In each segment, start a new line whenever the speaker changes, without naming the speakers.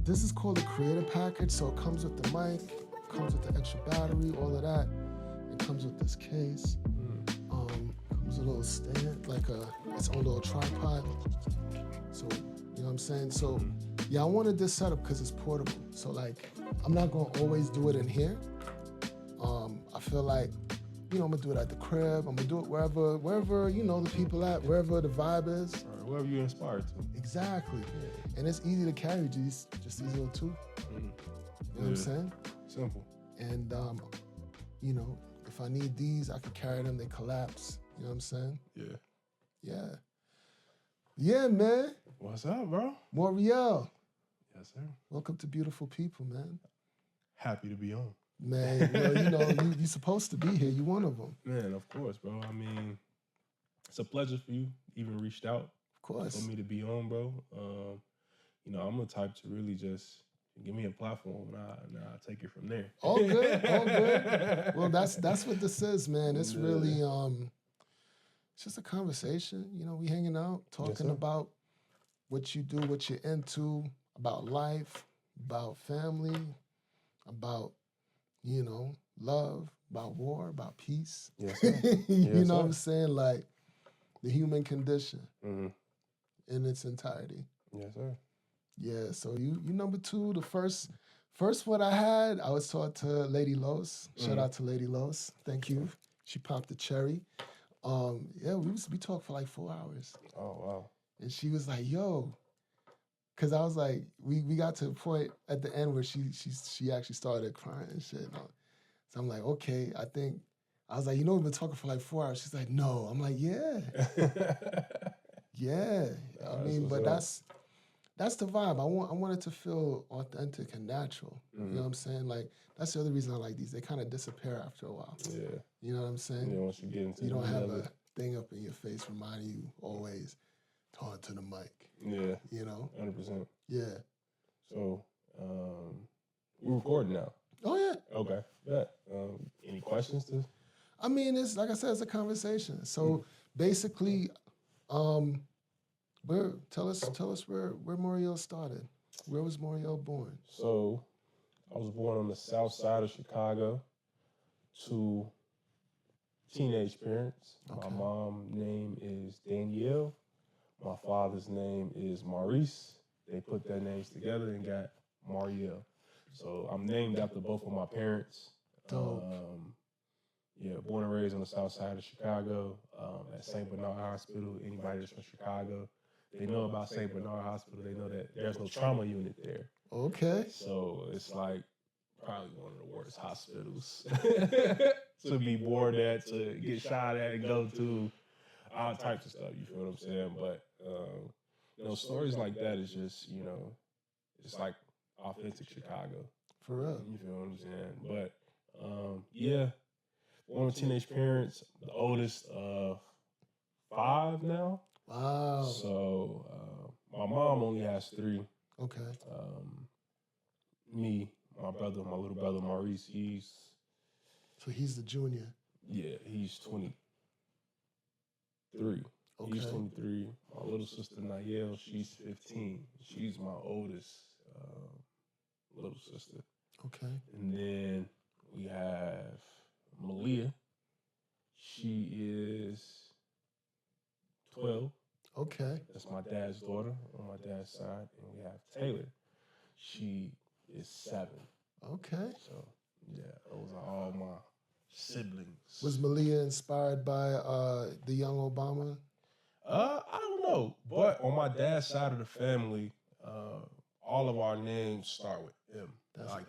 This is called a creator package, so it comes with the mic, comes with the extra battery, all of that. It comes with this case. Comes with a little stand, like its own little tripod. So, you know what I'm saying? So, yeah, I wanted this setup because it's portable. So, like, I'm not gonna always do it in here. I feel like, you know, I'm gonna do it at the crib. I'm gonna do it wherever you know the people at, wherever the vibe is.
Or wherever you're inspired to.
Exactly. Yeah. And it's easy to carry, just these little two. You know what I'm saying?
Simple.
And, you know, if I need these, I can carry them. They collapse. You know what I'm saying?
Yeah.
Yeah. Yeah, man.
What's up, bro?
Mauryell.
Yes, sir.
Welcome to Beautiful People, man.
Happy to be on.
Man, well, you know, you're supposed to be here. You're one of them.
Man, of course, bro. I mean, it's a pleasure for you. Even reached out.
Of course.
For me to be on, bro. You know, I'm the type to really just give me a platform and I take it from there.
All good, all good. Well, that's what this is, man. It's really it's just a conversation. You know, we hanging out, talking about what you do, what you're into, about life, about family, about, you know, love, about war, about peace.
Yes, sir.
You know what I'm saying? Like the human condition in its entirety.
Yes, sir.
Yeah, so you number two. The first one I had, I was taught to Lady Los. Shout out to Lady Los. Thank you. She popped the cherry. Yeah, we talked for like 4 hours.
Oh, wow.
And she was like, yo, because I was like, we got to a point at the end where she actually started crying and shit. So I'm like, okay, I was like, you know, we've been talking for like 4 hours. She's like, no. I'm like, yeah. Yeah. I mean, but that's the vibe. I want it to feel authentic and natural. You know what I'm saying? Like, that's the other reason I like these. They kind of disappear after a while.
Yeah.
You know what I'm saying?
Yeah, once you get into
you don't have a thing up in your face reminding you always, talk to the mic.
Yeah.
You know?
100%.
Yeah.
So, we're recording now.
Oh, yeah.
Okay. Yeah. Any questions to?
I mean, it's like I said, it's a conversation. So basically, tell us where Mauryell started. Where was Mauryell born?
So, I was born on the south side of Chicago to teenage parents.
Okay.
My mom's name is Danielle. My father's name is Maurice. They put their names together and got Mauryell. So I'm named after both of my parents.
Dope.
Yeah, born and raised on the south side of Chicago at St. Bernard Hospital. Anybody that's from Chicago, they know about St. Bernard Hospital. They know that there's no trauma unit there.
Okay.
So it's like probably one of the worst hospitals to be born at, to get shot at and go to, all types of stuff. You feel what I'm saying? But you know, stories like that is just, you know, it's like authentic Chicago.
For real.
You feel what I'm saying? But yeah, born to teenage parents, the oldest of 5 now.
Wow.
So my mom only has 3.
Okay.
Me, my little brother Maurice,
So he's the junior.
Yeah, he's 23.
Okay.
He's 23. My little sister Mauryell, she's 15. She's my oldest little sister.
Okay.
And then we have Malia. She is 12.
Okay.
That's my dad's daughter on my dad's side. And we have Taylor. She is 7.
Okay.
So, yeah, those are all my siblings.
Was Malia inspired by the young Obama?
I don't know. But on my dad's side of the family, all of our names start with M.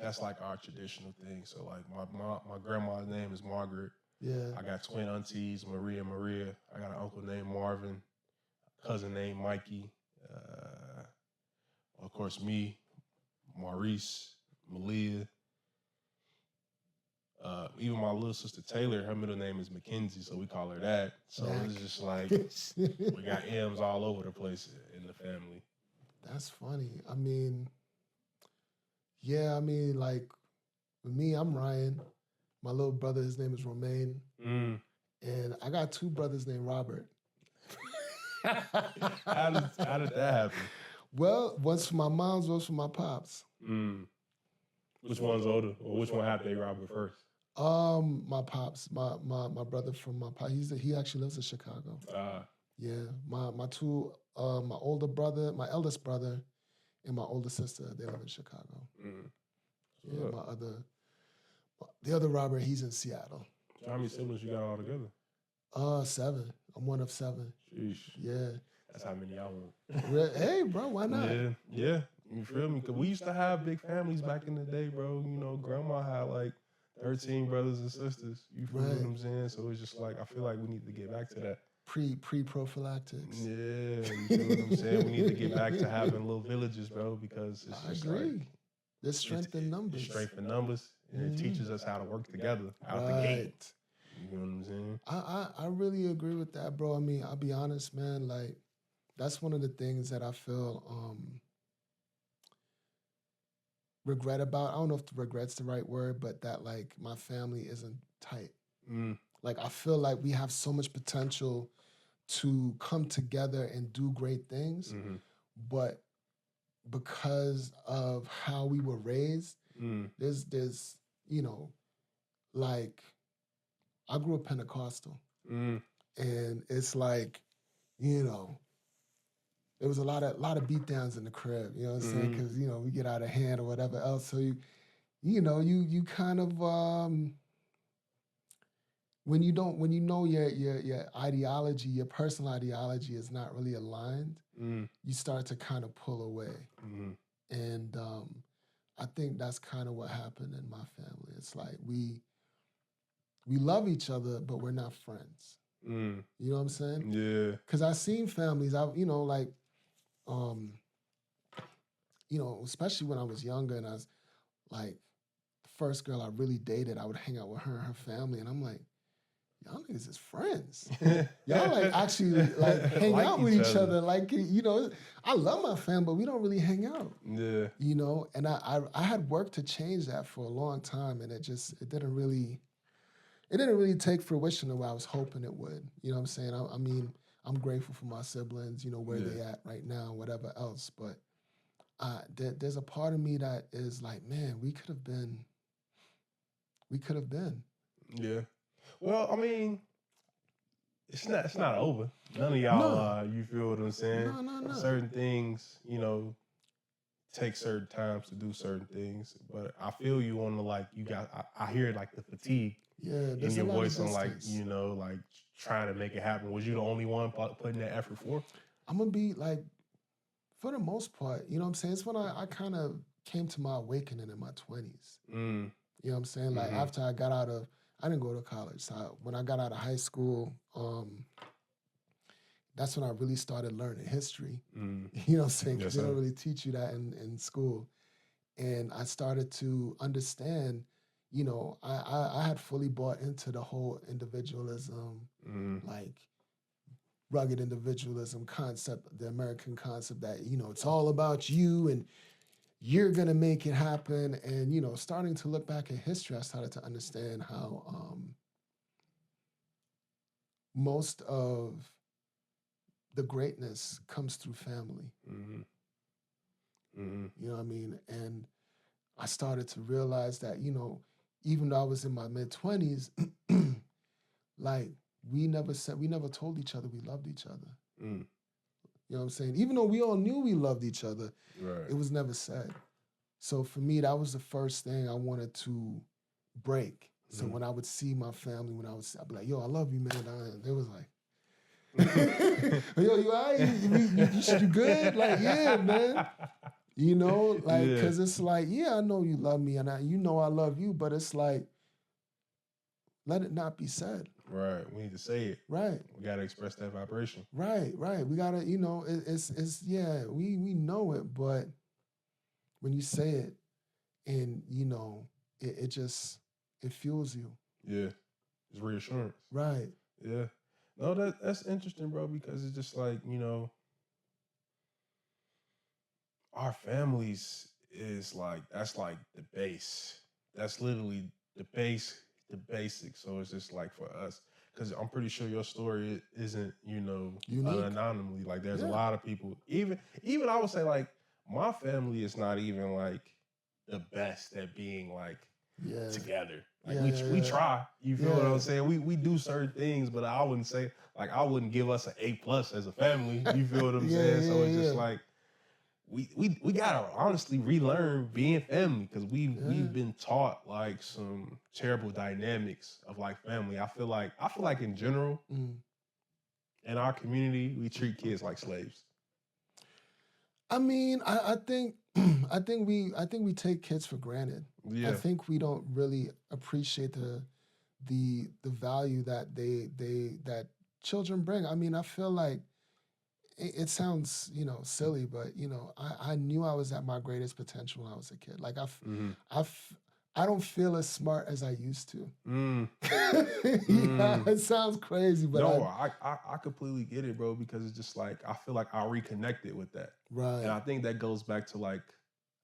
That's like our traditional thing. So like my grandma's name is Margaret.
Yeah.
I got twin aunties, Maria. I got an uncle named Marvin, cousin named Mikey. Of course, me, Maurice, Malia. Even my little sister Taylor, her middle name is Mackenzie, so we call her that. So it's just like we got M's all over the place in the family.
That's funny. I mean, yeah, like with me, I'm Ryan. My little brother, his name is Romaine. And I got 2 brothers named Robert.
How did that happen?
Well, one's for my mom's, one's for my pops.
Mm. Which one's older, or which one had they robber first?
My pops, my brother from my pop, he actually lives in Chicago. Yeah, my two, my older brother, my eldest brother, and my older sister, they live in Chicago.
Mm.
Yeah, the other robber, he's in Seattle.
So how many siblings you got all together?
7. I'm one of 7.
Sheesh.
Yeah.
That's how many y'all want.
Hey, bro, why not?
Yeah. You feel me? Because we used to have big families back in the day, bro. You know, grandma had like 13 brothers and sisters. You feel what I'm saying? So it's just like, I feel like we need to get back to that.
Pre-prophylactics.
Yeah, you feel what I'm saying? We need to get back to having little villages, bro, because it's just
I agree.
like,
there's strength in numbers.
It's strength in numbers, and it teaches us how to work together out the gate. You know what I'm saying?
I really agree with that, bro. I mean, I'll be honest, man. Like, that's one of the things that I feel regret about. I don't know if regret's the right word, but that like my family isn't tight. Like, I feel like we have so much potential to come together and do great things, but because of how we were raised, there's you know, like, I grew up Pentecostal, and it's like, you know, there was a lot of beat downs in the crib, you know what I'm saying? Because, you know, we get out of hand or whatever else. So you kind of when you know your ideology, your personal ideology is not really aligned, you start to kind of pull away. And I think that's kind of what happened in my family. It's like we love each other, but we're not friends. You know what I'm saying?
Yeah.
Because I've seen families, especially when I was younger and I was like, the first girl I really dated, I would hang out with her and her family, and I'm like, y'all niggas is friends. Y'all like actually like hang out with each other. Like, you know, I love my family, but we don't really hang out.
Yeah.
You know, and I had worked to change that for a long time, and it didn't really take fruition the way I was hoping it would. You know what I'm saying? I mean, I'm grateful for my siblings, you know, where they at right now, whatever else. But there's a part of me that is like, man, we could have been.
Yeah. Well, I mean, it's not over. None of y'all, you feel what I'm saying?
No.
Certain things, you know, take certain times to do certain things. But I feel you on the, like, I hear like the fatigue in your voice on, like, you know, like trying to make it happen. Was you the only one putting that effort forth? I'm
going to be like, for the most part, you know what I'm saying? It's when I kind of came to my awakening in my 20s. You know what I'm saying? Like, after I got out of, I didn't go to college. So when I got out of high school, that's when I really started learning history. You know what I'm saying? Because they don't really teach you that in school. And I started to understand, you know, I had fully bought into the whole individualism, like rugged individualism concept, the American concept that, you know, it's all about you and you're going to make it happen. And, you know, starting to look back at history, I started to understand how most of the greatness comes through family. You know what I mean? And I started to realize that, you know, even though I was in my mid-20s, like, we never told each other we loved each other. You know what I'm saying? Even though we all knew we loved each other, it was never said. So for me, that was the first thing I wanted to break. So when I would see my family, I'd be like, yo, I love you, man. And they was like, yo, you all right? You good? Like, yeah, man. You know, like, because it's like, yeah, I know you love me, and you know I love you, but it's like, let it not be said.
Right. We need to say it.
Right.
We got to express that vibration.
Right. We got to, you know, it's we know it, but when you say it and, you know, it fuels you.
Yeah. It's reassurance.
Right.
Yeah. No, that's interesting, bro, because it's just like, you know, our families is like, that's like the base. That's literally the base, the basics. So it's just like for us, because I'm pretty sure your story isn't, you know, an anomaly. Like, there's a lot of people, even I would say, like, my family is not even like the best at being like
Yeah.
together. Like
Yeah,
we
yeah.
try. You feel what
Yeah.
I'm saying? We do certain things, but I wouldn't say like I wouldn't give us an A+ as a family. You feel what I'm
Yeah,
saying? So
yeah,
it's just
yeah.
like we gotta honestly relearn being family because
Yeah.
we've been taught like some terrible dynamics of like family. I feel like in general
Mm.
in our community we treat kids like slaves.
I mean, I think I think we take kids for granted. I
Yeah.
think we don't really appreciate the value that that children bring. I mean, I feel like it sounds, silly, but I knew I was at my greatest potential when I was a kid. Like
Mm-hmm.
I don't feel as smart as I used to.
Mm.
Yeah, it sounds crazy, but
No, I completely get it, bro, because it's just like I feel like I reconnected with that.
right.
And I think that goes back to like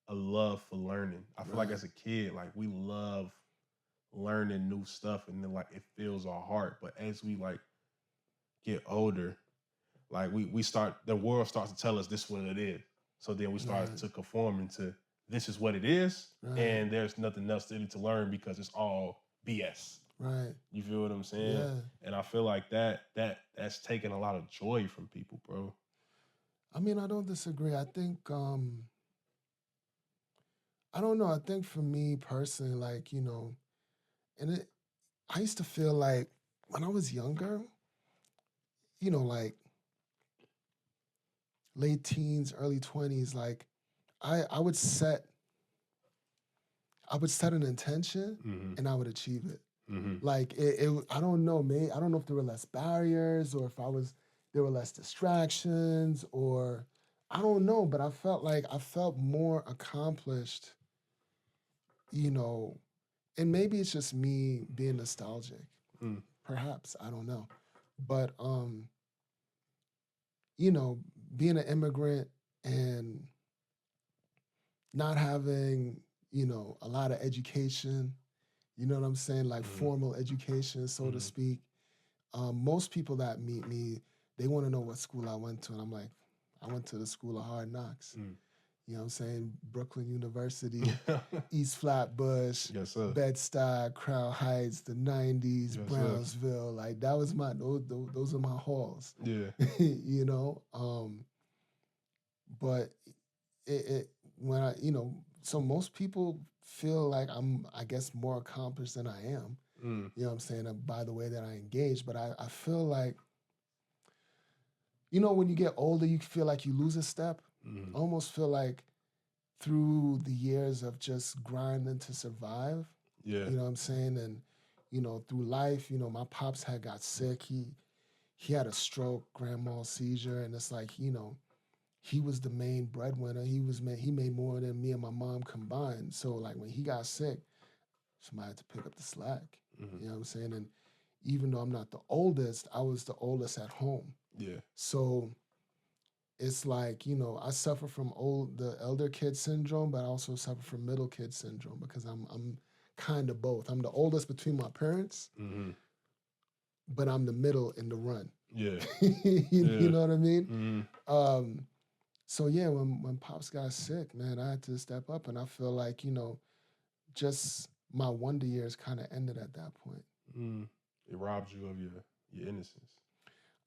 a love for learning. I feel like
Right.
as a kid, like we love learning new stuff and then like it fills our heart. But as we like get older, like we start the world starts to tell us this is what it is. So then we start
Right.
to conform into this is what it is,
Right.
and there's nothing else really to learn because it's all BS.
Right.
You feel what I'm saying?
Yeah.
And I feel like that's taken a lot of joy from people, bro.
I mean, I don't disagree. I think I don't know. I think for me personally, like, and I used to feel like when I was younger, like late teens, early 20s, like I would set an intention
Mm-hmm.
and I would achieve it.
Mm-hmm.
Like I don't know, maybe I don't know if there were less barriers or if there were less distractions or I don't know, but I felt like I felt more accomplished, and maybe it's just me being nostalgic.
Mm.
Perhaps, I don't know. But you know, being an immigrant and not having, a lot of education, you know what I'm saying? Like
Mm-hmm.
formal education, so to speak. Most people that meet me, they want to know what school I went to. And I'm like, I went to the school of hard knocks.
Mm.
You know what I'm saying? Brooklyn University, East Flatbush,
Yes, sir.
Bed-Stuy, Crown Heights, the 90s,
Yes, sir.
Brownsville. Like that was those are my halls.
Yeah.
But when so most people feel like I'm, I guess, more accomplished than I am.
Mm.
You know what I'm saying? By the way that I engage. But I feel like, when you get older, you feel like you lose a step.
Mm.
I almost feel like through the years of just grinding to survive,
Yeah.
you know what I'm saying? And, through life, my pops had got sick. He had a stroke, grand mal seizure. And it's like, he was the main breadwinner. He made more than me and my mom combined. So like when he got sick, somebody had to pick up the slack.
Mm-hmm.
You know what I'm saying? And even though I'm not the oldest, I was the oldest at home.
Yeah.
So it's like, I suffer from the elder kid syndrome, but I also suffer from middle kid syndrome because I'm kind of both. I'm the oldest between my parents,
Mm-hmm.
but I'm the middle in the run.
Yeah.
You know what I mean?
Mm-hmm.
So yeah, when Pops got sick, man, I had to step up, and I feel like, just my wonder years kind of ended at that point.
Mm. It robbed you of your innocence.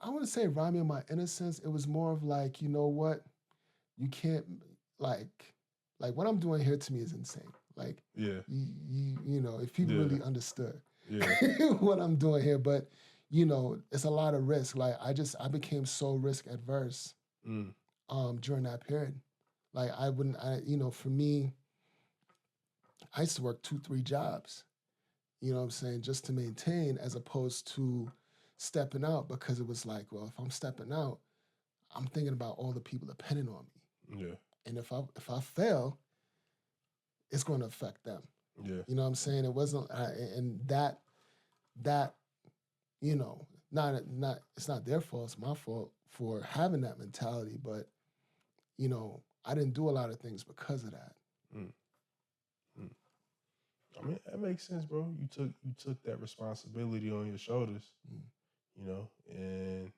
I wouldn't say it robbed me of my innocence. It was more of like, you know what, you can't like what I'm doing here to me is insane. Like,
Yeah.
if people
Yeah.
really understood
Yeah.
what I'm doing here, but it's a lot of risk. Like I became so risk adverse
Mm.
during that period. Like for me, I used to work 2-3 jobs, you know what I'm saying, just to maintain, as opposed to stepping out, because it was like, well, if I'm stepping out, I'm thinking about all the people depending on me.
Yeah.
And if I fail, it's going to affect them.
Yeah.
You know what I'm saying? It wasn't, and that, not it's not their fault. It's my fault for having that mentality. But I didn't do a lot of things because of that.
Mm. Mm. I mean, that makes sense, bro. You took that responsibility on your shoulders,
Mm.
and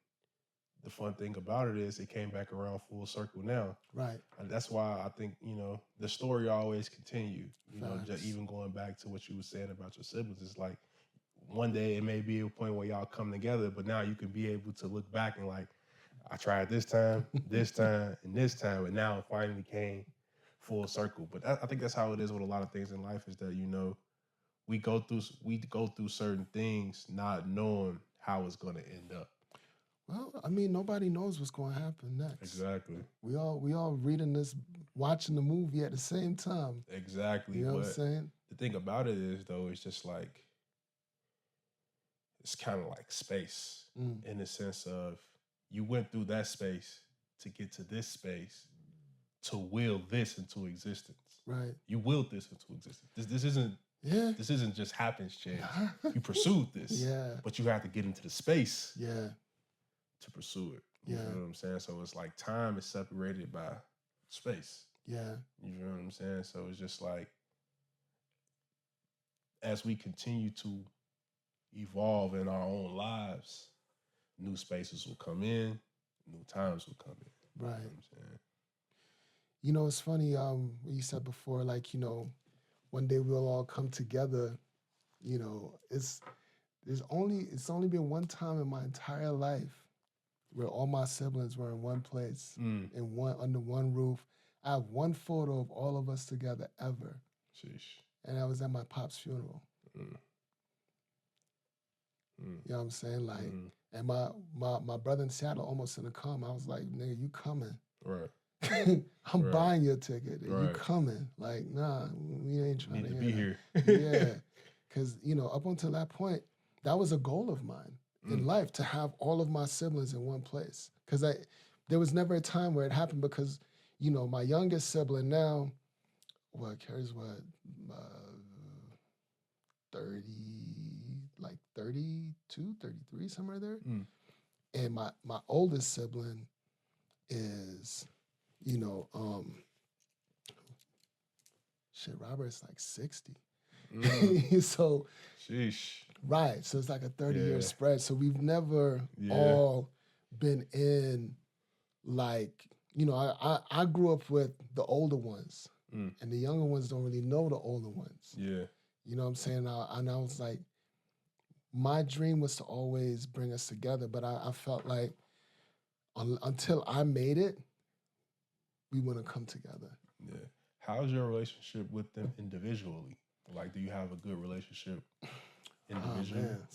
the fun thing about it is it came back around full circle now.
Right.
And that's why I think, the story always continue.
Facts.
Just even going back to what you were saying about your siblings, it's like one day it may be a point where y'all come together, but now you can be able to look back and like, I tried this time, and this time, and now it finally came full circle. But I think that's how it is with a lot of things in life is that, we go through certain things not knowing how it's going to end up.
Well, I mean, nobody knows what's going to happen next.
Exactly.
We all reading this, watching the movie at the same time.
Exactly.
You know what I'm saying?
The thing about it is, though, it's just like, it's kind of like space in the sense of you went through that space to get to this space to will this into existence.
Right.
You willed this into existence. This isn't.
Yeah.
This isn't just happens chance. You pursued this.
Yeah.
But you have to get into the space.
Yeah.
To pursue it.
Yeah.
You know what I'm saying? So it's like time is separated by space.
Yeah.
You know what I'm saying? So it's just like as we continue to evolve in our own lives, new spaces will come in, new times will come in.
Right.
You know what I'm saying?
It's funny, what you said before, like, one day we'll all come together. It's only been one time in my entire life where all my siblings were in one place, under one roof. I have one photo of all of us together ever.
Sheesh.
And I was at my pop's funeral. You know what I'm saying? Like, and my brother in Seattle almost didn't come. I was like, nigga, you coming.
Right.
I'm buying your ticket.
Right.
You coming. Like, nah, we ain't trying to
be here.
Yeah. Because, up until that point, that was a goal of mine in life, to have all of my siblings in one place. Because there was never a time where it happened because, my youngest sibling now, carries 32, 33, somewhere there. And my oldest sibling is, Robert's like 60. So,
sheesh.
Right. So it's like a 30-year spread. So we've never all been in, like, I grew up with the older ones, and the younger ones don't really know the older ones.
Yeah.
You know what I'm saying? And I was like, my dream was to always bring us together, but I felt like until I made it, we wouldn't come together.
Yeah. How's your relationship with them individually? Like, do you have a good relationship individually?
Oh, man.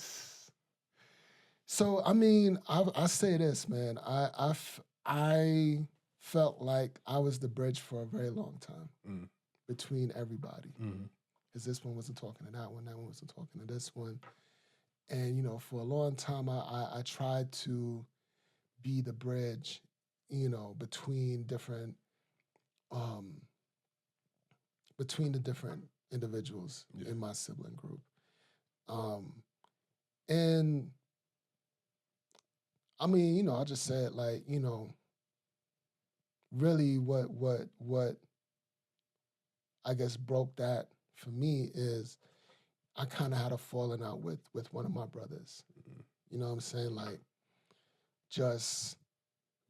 So, I mean, I say this, man. I felt like I was the bridge for a very long time between everybody. Because this one wasn't talking to that one wasn't talking to this one. And, for a long time, I tried to be the bridge, between the different individuals in my sibling group. And I mean, I just said, like, really what I guess broke that for me is I kind of had a falling out with one of my brothers. You know what I'm saying? Like, just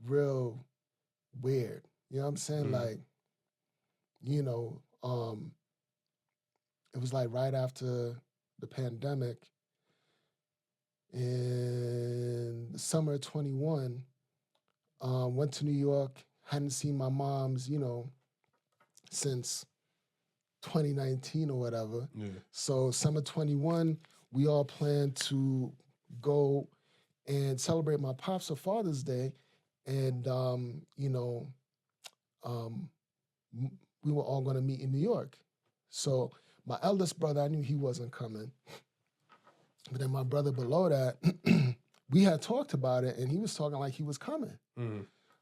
real weird. You know what I'm saying? Like, it was like right after the pandemic in the summer of 21, went to New York, hadn't seen my mom's, since 2019 or whatever. Yeah. So summer 21, we all planned to go and celebrate my pops for Father's Day. And, we were all going to meet in New York. So my eldest brother, I knew he wasn't coming. But then my brother below that, we had talked about it, and he was talking like he was coming.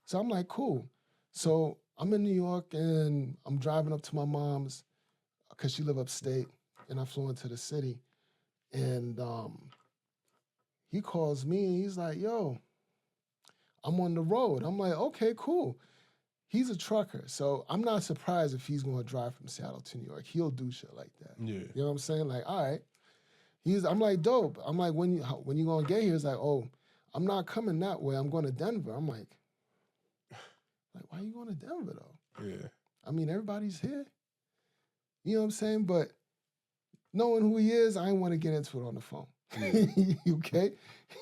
So I'm like, cool. So I'm in New York, and I'm driving up to my mom's, because she lived upstate, and I flew into the city. And he calls me, and he's like, yo, I'm on the road. I'm like, okay, cool. He's a trucker, so I'm not surprised if he's going to drive from Seattle to New York. He'll do shit like that. Yeah. You know what I'm saying? Like, all right. I'm like, dope. I'm like, when you going to get here? He's like, oh, I'm not coming that way. I'm going to Denver. I'm like, why are you going to Denver though?
Yeah.
I mean, everybody's here. You know what I'm saying? But knowing who he is, I didn't want to get into it on the phone.
Yeah.
Okay?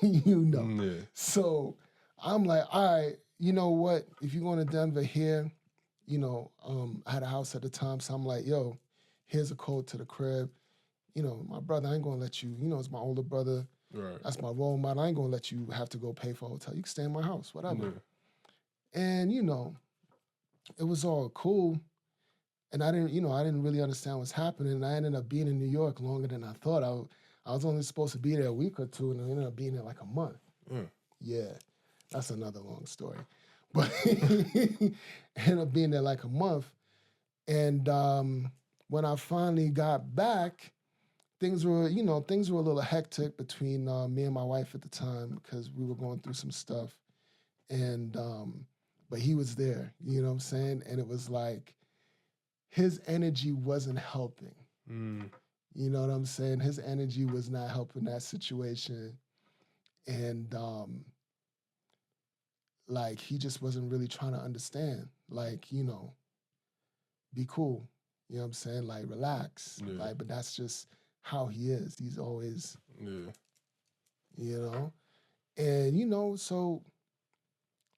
You know.
Yeah.
So I'm like, all right, you know what? If you're going to Denver here, you know, I had a house at the time, so I'm like, yo, here's a code to the crib. You know, my brother, I ain't gonna let you, you know, it's my older brother.
Right.
That's my role model. I ain't gonna let you have to go pay for a hotel. You can stay in my house, whatever.
Yeah.
And, you know, it was all cool. And I didn't really understand what's happening. And I ended up being in New York longer than I thought. I was only supposed to be there a week or two, and I ended up being there like a month. Yeah, that's another long story. But ended up being there like a month. And when I finally got back, things were a little hectic between me and my wife at the time because we were going through some stuff. And but he was there, you know what I'm saying? And it was like his energy wasn't helping. You know what I'm saying? His energy was not helping that situation. And like he just wasn't really trying to understand. Like, you know, be cool. You know what I'm saying? Like relax.
Yeah.
Like, but that's just how he is. He's always, you know? And, you know, so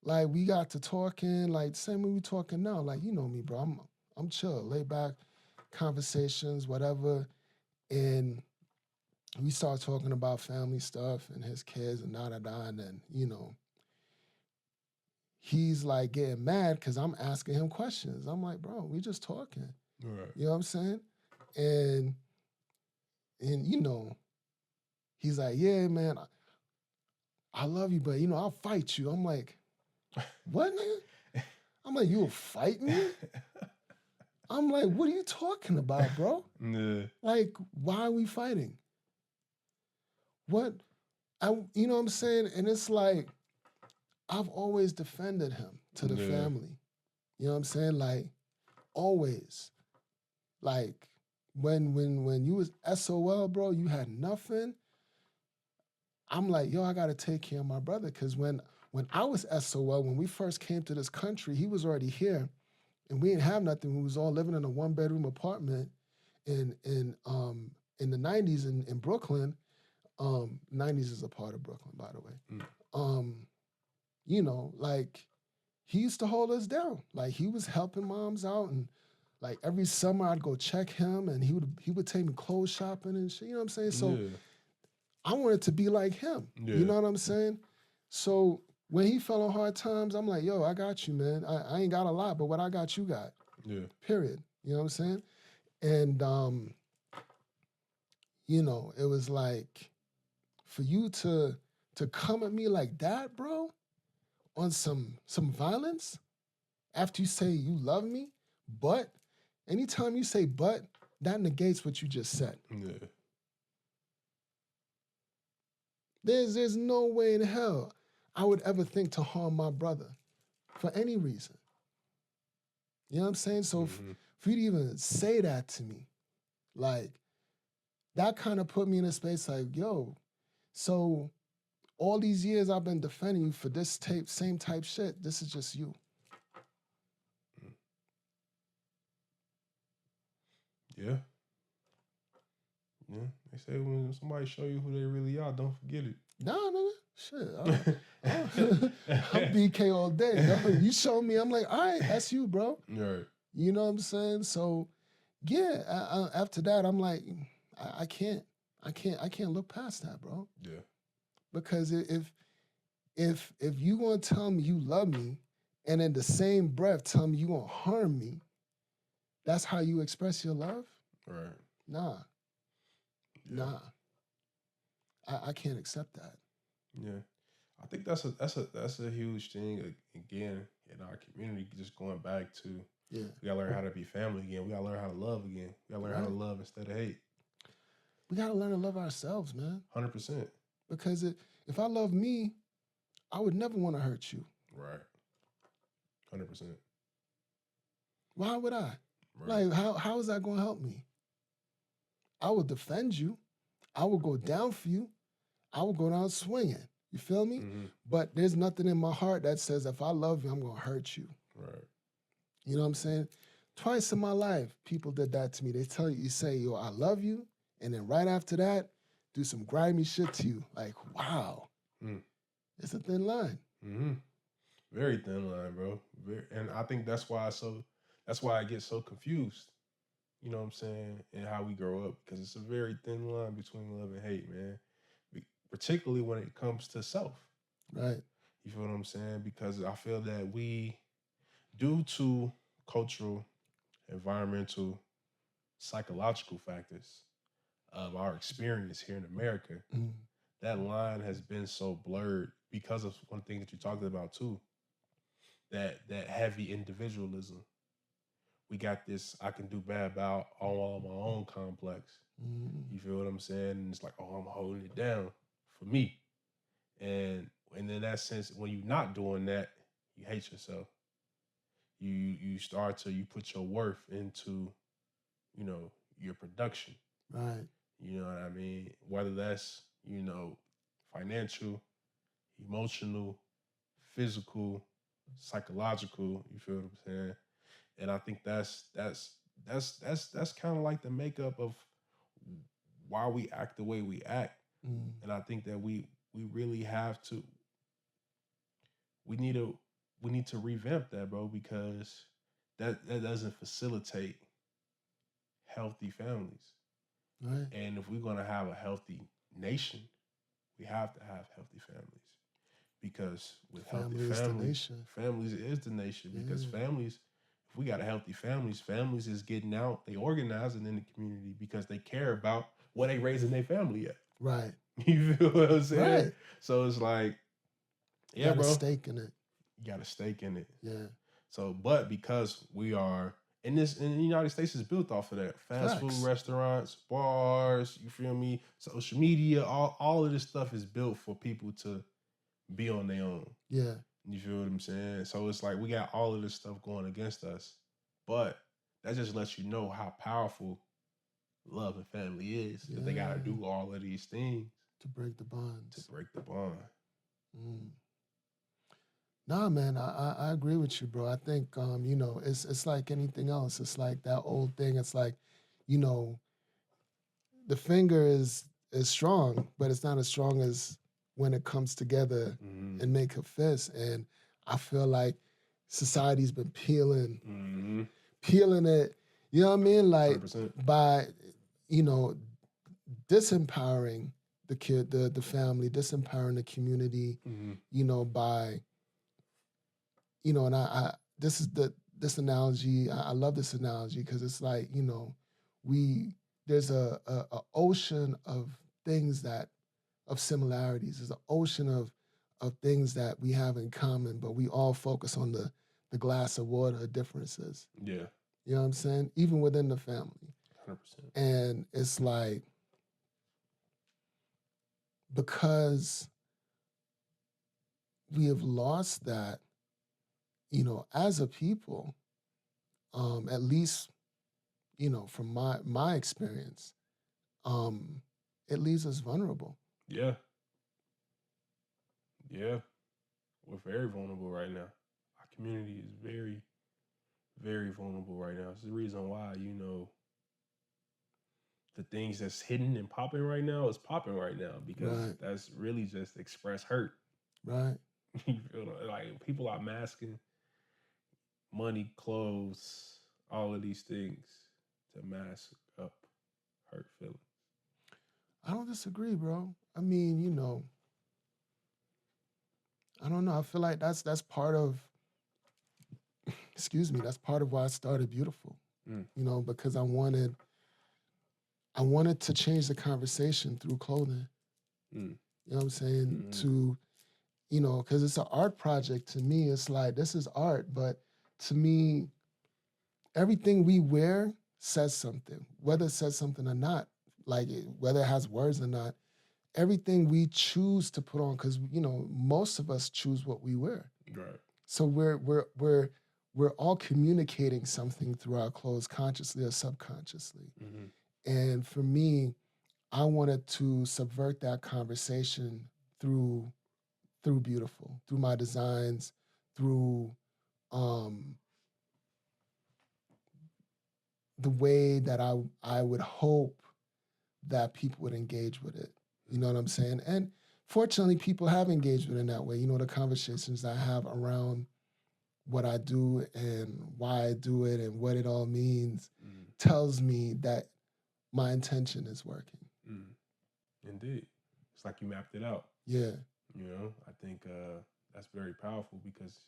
like we got to talking, like same way we talking now. Like, you know me, bro. I'm chill, laid back, conversations, whatever. And we start talking about family stuff and his kids and da-da-da. And then, you know, he's like getting mad because I'm asking him questions. I'm like, bro, we just talking.
Right.
You know what I'm saying? And you know, he's like, yeah, man, I love you, but you know, I'll fight you. I'm like, what, nigga? I'm like, you'll fight me? I'm like, what are you talking about, bro?
Yeah.
Like, why are we fighting? What? You know what I'm saying? And it's like, I've always defended him to the family. You know what I'm saying? Like, always. Like, when you was SOL, bro, you had nothing. I'm like, yo, I gotta take care of my brother. Cause when I was SOL, when we first came to this country, he was already here. And we didn't have nothing. We was all living in a 1-bedroom apartment in the 90s in Brooklyn. 90s is a part of Brooklyn, by the way. You know, like he used to hold us down. Like he was helping moms out, and like every summer I'd go check him, and he would take me clothes shopping and shit. You know what I'm saying? So I wanted to be like him.
Yeah.
You know what I'm saying? So when he fell on hard times, I'm like, yo, I got you, man. I ain't got a lot, but what I got, you got.
Yeah.
Period. You know what I'm saying? And you know, it was like for you to come at me like that, bro, on some violence after you say you love me, but anytime you say but, that negates what you just said.
Yeah.
There's no way in hell I would ever think to harm my brother for any reason. You know what I'm saying? So for you to even say that to me, like, that kind of put me in a space like, yo, so all these years I've been defending you for this same type shit, this is just you.
Yeah. Yeah. They say when somebody show you who they really are, don't forget it.
Nah, nigga. Shit. I'm BK all day. You show me, I'm like, all right, that's you, bro.
Right. You
know what I'm saying? So, yeah, after that, I'm like, I can't look past that, bro.
Yeah.
Because if you gonna tell me you love me, and in the same breath tell me you gonna harm me, that's how you express your love?
Right.
Nah.
Yeah.
Nah. I can't accept that.
Yeah. I think that's a huge thing again in our community, just going back to we gotta learn how to be family again. We gotta learn how to love again. We gotta learn how to love instead of hate.
We gotta learn to love ourselves, man.
100%.
Because if I love me, I would never want to hurt you.
Right. 100%.
Why would I? Right. Like, how is that going to help me? I will defend you. I will go down for you. I will go down swinging. You feel me?
Mm-hmm.
But there's nothing in my heart that says if I love you, I'm gonna hurt you.
Right.
You know what I'm saying? Twice in my life, people did that to me. They tell you, you say, yo, I love you, and then right after that, do some grimy shit to you. Like, wow, it's a thin line.
Mm-hmm. Very thin line, bro. And I think that's why I get so confused. You know what I'm saying? And how we grow up, because it's a very thin line between love and hate, man. Particularly when it comes to self.
Right.
You feel what I'm saying? Because I feel that we, due to cultural, environmental, psychological factors of our experience here in America, that line has been so blurred because of one thing that you talked about too. That heavy individualism. We got this I can do bad about all on my own complex. You feel what I'm saying? And it's like, oh, I'm holding it down for me. And in that sense, when you're not doing that, you hate yourself. You start to you put your worth into, your production.
Right.
You know what I mean? Whether that's, financial, emotional, physical, psychological, you feel what I'm saying? And I think that's kind of like the makeup of why we act the way we act. And I think that we really have to we need to revamp that, bro, because that doesn't facilitate healthy families.
Right.
And if we're gonna have a healthy nation, we have to have healthy families. Because with healthy
Family is the
families,
nation.
families is the nation. Because
Yeah.
families, if we got a healthy families is getting out, they organizing in the community because they care about what they raising their family at.
Right.
You feel what I'm saying?
Right.
So it's like,
You
yeah,
got
bro,
a stake in it.
you got a stake in it.
Yeah.
So, but because we are in the United States is built off of that. Fast
Facts.
food restaurants, bars, you feel me? Social media, all of this stuff is built for people to be on their own.
Yeah.
You feel what I'm saying? So it's like we got all of this stuff going against us. But that just lets you know how powerful love and family is. That they gotta do all of these things
to break the bonds.
to break the bond.
Nah, man, I agree with you, bro. I think it's like anything else. It's like that old thing. It's like, the finger is strong, but it's not as strong as when it comes together and make a fist. And I feel like society's been peeling it. You know what I mean? Like
100%.
by disempowering the kid, the family, disempowering the community. By and I this analogy. I love this analogy because it's like there's a ocean of things of similarities. There's an ocean of things that we have in common, but we all focus on the glass of water differences.
Yeah.
You know what I'm saying? Even within the family.
100%.
And it's like, because we have lost that, as a people, at least, from my experience, it leaves us vulnerable.
Yeah. Yeah. We're very vulnerable right now. Our community is very, very vulnerable right now. It's the reason why, the things that's hidden and popping right now is popping right now because that's really just express hurt.
Right.
You feel like people are masking money, clothes, all of these things to mask up hurt feelings.
I don't disagree, bro. I mean, I don't know. I feel like that's part of excuse me, that's part of why I started Bhuetful. Because I wanted to change the conversation through clothing. You know what I'm saying? To, because it's an art project to me. It's like, this is art, but to me, everything we wear says something, whether it says something or not, like whether it has words or not. Everything we choose to put on, because most of us choose what we wear.
Right.
So we're all communicating something through our clothes, consciously or subconsciously. And for me, I wanted to subvert that conversation through through Beautiful, through my designs, through um, the way that I would hope that people would engage with it. You know what I'm saying? And fortunately, people have engaged with it in that way. You know, the conversations I have around what I do and why I do it and what it all means tells me that my intention is working.
Indeed. It's like you mapped it out.
Yeah.
You know, I think that's very powerful because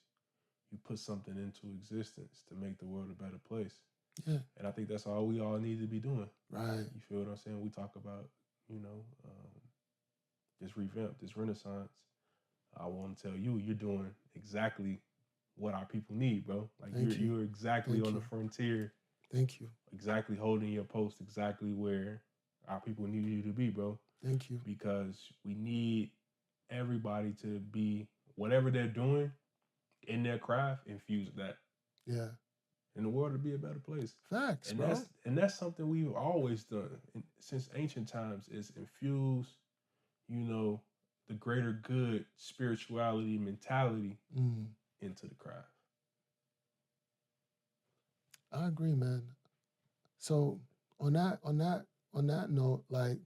you put something into existence to make the world a better place.
Yeah.
And I think that's all we all need to be doing.
Right.
You feel what I'm saying? We talk about, you know, this revamp, this renaissance. I want to tell you, you're doing exactly what our people need, bro. Like you're exactly on the frontier.
Thank you.
Exactly holding your post, exactly where our people need you to be, bro.
Thank you.
Because we need everybody to be whatever they're doing in their craft, infuse that.
Yeah.
And the world to be a better place.
Facts,
and
bro.
That's something we've always done since ancient times is infuse, you know, the greater good spirituality mentality into the craft.
I agree, man. So on that note, like,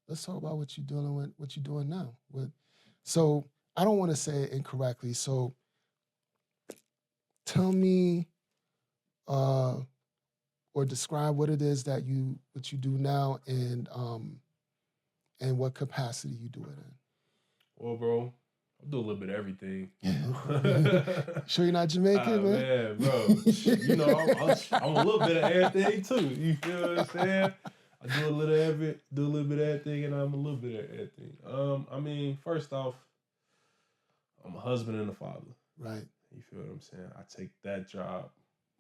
let's talk about what you're dealing with, what you're doing now. So I don't want to say it incorrectly. So tell me or describe what it is that you do now and what capacity you do it in.
Well, bro, I do a little bit of everything.
Sure you're not Jamaican, man?
Man, bro. You know, I'm a little bit of everything too. You feel what I'm saying? I do a little bit of everything, and I'm a little bit of everything. I mean, first off, I'm a husband and a father.
Right.
You feel what I'm saying? I take that job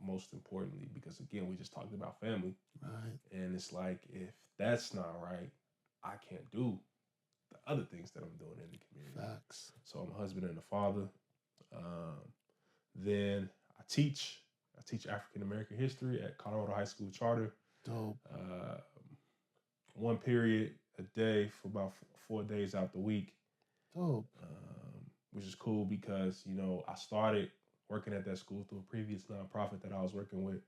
most importantly because again, we just talked about family.
Right.
And it's like if that's not right, I can't do the other things that I'm doing in the community.
Facts.
So I'm a husband and a father. Then I teach African American history at Colorado High School Charter.
Dope.
One period a day for about 4 days out the week.
Dope.
Which is cool because, you know, I started working at that school through a previous nonprofit that I was working with.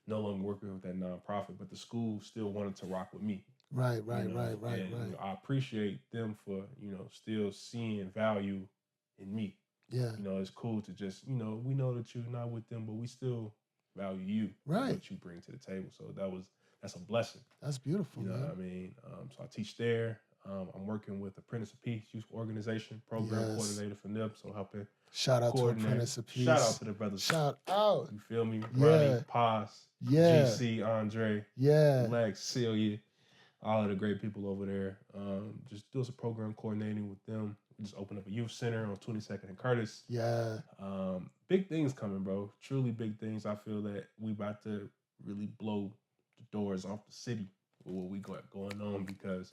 No longer working with that nonprofit, but the school still wanted to rock with me.
Right.
And, you know, I appreciate them for, you know, still seeing value in me.
Yeah.
You know, it's cool to just, you know, we know that you're not with them, but we still value you.
Right.
What you bring to the table. So that's a blessing.
That's beautiful,
you know
man.
what I mean? So I teach there. I'm working with Apprentice of Peace Youth Organization, program coordinator for them. So helping.
Shout out to Apprentice of Peace.
Shout out to the brothers.
Shout out.
You feel me?
Yeah.
Ronnie, Paz, GC, Andre, Lex, Celia, all of the great people over there. Just do some program coordinating with them. We just opened up a youth center on 22nd and Curtis.
Yeah.
Big things coming, bro. Truly big things. I feel that we about to really blow the doors off the city with what we got going on because,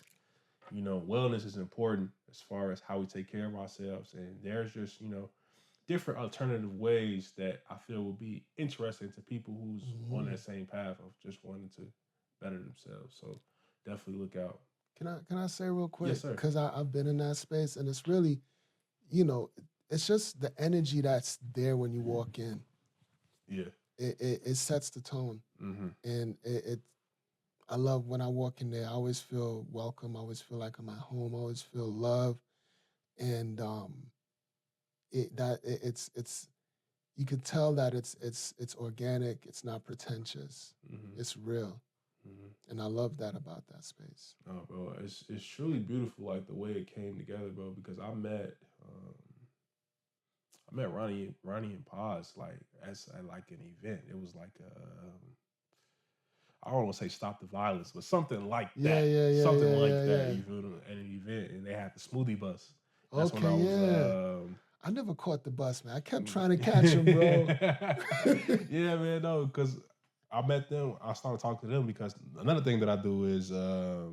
you know, wellness is important as far as how we take care of ourselves. And there's just, you know, different alternative ways that I feel will be interesting to people who's on that same path of just wanting to better themselves. So definitely look out.
Can I say real quick?
Yes, sir.
Because I've been in that space and it's really, you know, it's just the energy that's there when you walk in.
Yeah.
It sets the tone. And I love when I walk in there. I always feel welcome. I always feel like I'm at home. I always feel love. And it's you can tell that it's organic. It's not pretentious. It's real. And I love that about that space.
Oh, bro, it's truly beautiful, like the way it came together, bro. Because I met Ronnie and Paz like at like an event. It was like I don't want to say stop the violence, but something like that. Something like that. You feel me? At an event, and they had the smoothie bus. That's when I was.
I never caught the bus, man. I kept trying to catch him, bro.
Yeah, man, no, because I met them. I started talking to them because another thing that I do is I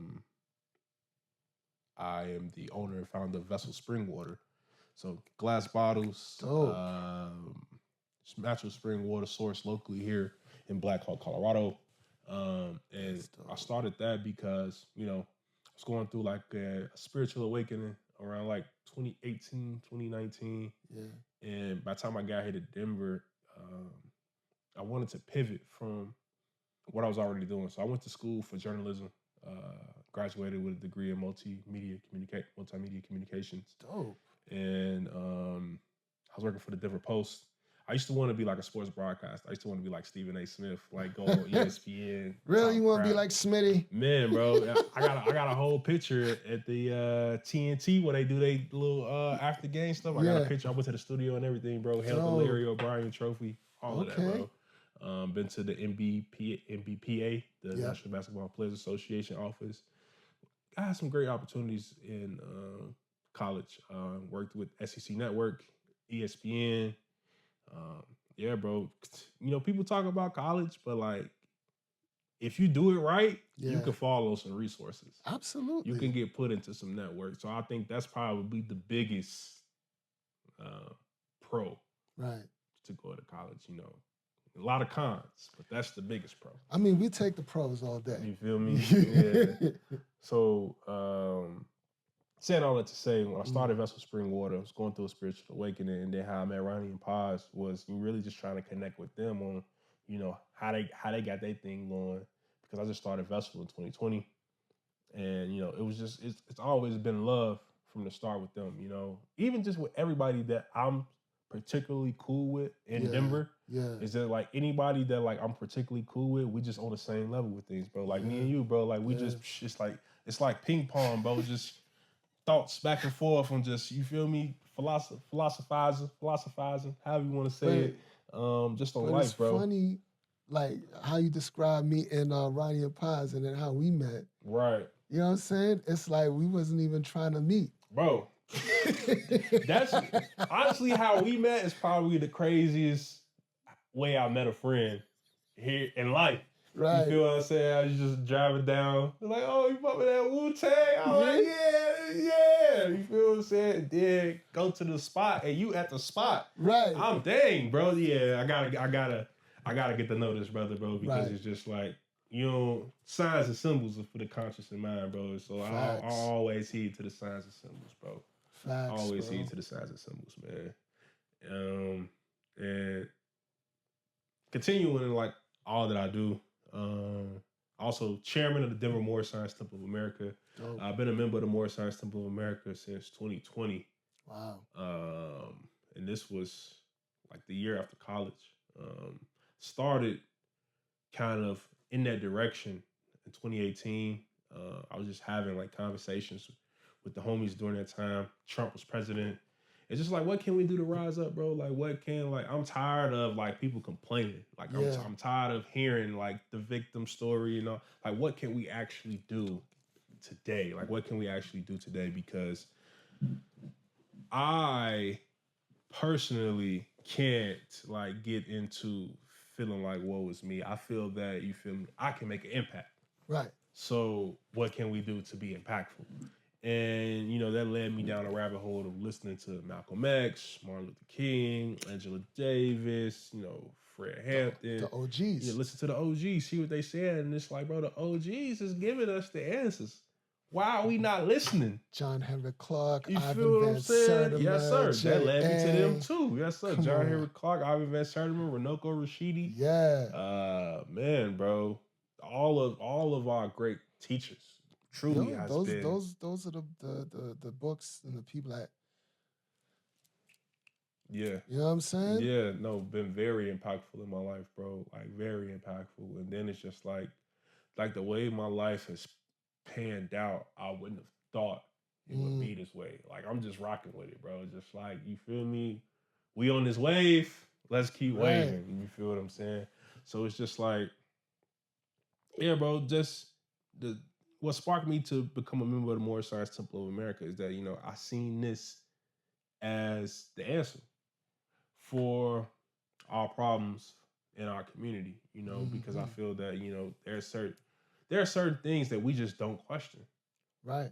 am the owner and founder of Vessel Spring Water. So glass bottles, natural spring water source locally here in Black Hawk, Colorado. And I started that because, you know, I was going through like a spiritual awakening around like 2018, 2019.
Yeah.
And by the time I got here to Denver, I wanted to pivot from what I was already doing. So I went to school for journalism, graduated with a degree in multimedia communications.
Dope.
And I was working for the Denver Post. I used to want to be like a sports broadcaster. I used to want to be like Stephen A. Smith, like go on ESPN.
Really, you want to be like Smitty?
Man, bro, I got a whole picture at the TNT where they do they little after game stuff. I got a picture. I went to the studio and everything, bro. Held the Larry O'Brien Trophy, all of that, bro. Been to the NBPA, the National Basketball Players Association office. I had some great opportunities in college. Worked with SEC Network, ESPN. Yeah, bro. You know, people talk about college, but like, if you do it right, you can follow some resources.
Absolutely.
You can get put into some networks. So I think that's probably the biggest pro.
Right.
To go to college, you know. A lot of cons, but that's the biggest pro.
I mean, we take the pros all day.
You feel me? Yeah. So, saying all that to say, when I started Vessel Spring Water, I was going through a spiritual awakening, and then how I met Ronnie and Paz was really just trying to connect with them on, you know, how they got their thing going, because I just started Vessel in 2020, and you know, it was just it's always been love from the start with them, you know, even just with everybody that I'm particularly cool with in Denver. Yeah, is that like anybody that like I'm particularly cool with, we just on the same level with things, bro. Like me and you, bro. Like we just it's like ping pong, bro. Just thoughts back and forth on just, you feel me, philosophizing, however you want to say it. Just on life, bro.
It's funny, like how you described me and Ronnie and Paz, and then how we met.
Right.
You know what I'm saying? It's like we wasn't even trying to meet,
bro. That's honestly how we met. Is probably the craziest way I met a friend here in life. Right. You feel what I'm saying? I was just driving down, like, oh, you bumping that Wu-Tang? I'm like, yeah. You feel what I'm saying? Then go to the spot, and you at the spot. Right. I'm dang, bro. Yeah, I gotta get to know this brother, bro, because it's just like, you know, signs and symbols are for the conscious and mind, bro. So I always heed to the signs and symbols, bro.
Facts,
always
bro.
heed to the signs and symbols, man. And continuing in like all that I do. Also chairman of the Denver Moor Science Temple of America. I've been a member of the Moor Science Temple of America since 2020.
Wow.
And this was like the year after college. Started kind of in that direction in 2018. I was just having like conversations with the homies during that time. Trump was president. It's just like, what can we do to rise up, bro? Like, I'm tired of like people complaining. Like, I'm tired of hearing like the victim story, you know, like what can we actually do today? Like, what can we actually do today? Because I personally can't like get into feeling like, woe is me. I feel that, you feel me, I can make an impact. Right. So what can we do to be impactful? And, you know, that led me down a rabbit hole of listening to Malcolm X, Martin Luther King, Angela Davis, you know, Fred Hampton.
The OGs.
Yeah, listen to the OGs, see what they said. And it's like, bro, the OGs is giving us the answers. Why are we not listening?
John Henry Clark,
you
Ivan
feel what
Van
I'm saying?
Sertima,
Yes, sir.
J.
That led me to them, too. Yes, sir.
Come
John
on.
Henry Clark, Ivan Van Sertima, Runoko Rashidi.
Yeah.
Man, bro. All of our great teachers. Truly has been.
Those are the books and the people that.
Yeah.
You know what I'm saying?
Yeah, no, been very impactful in my life, bro. Like very impactful. And then it's just like the way my life has panned out, I wouldn't have thought it would be this way. Like I'm just rocking with it, bro. Just like, you feel me? We on this wave. Let's keep waving. You feel what I'm saying? So it's just like, yeah, bro, just what sparked me to become a member of the Moor Science Temple of America is that, you know, I seen this as the answer for our problems in our community, you know, because I feel that, you know, there are certain things that we just don't question. Right.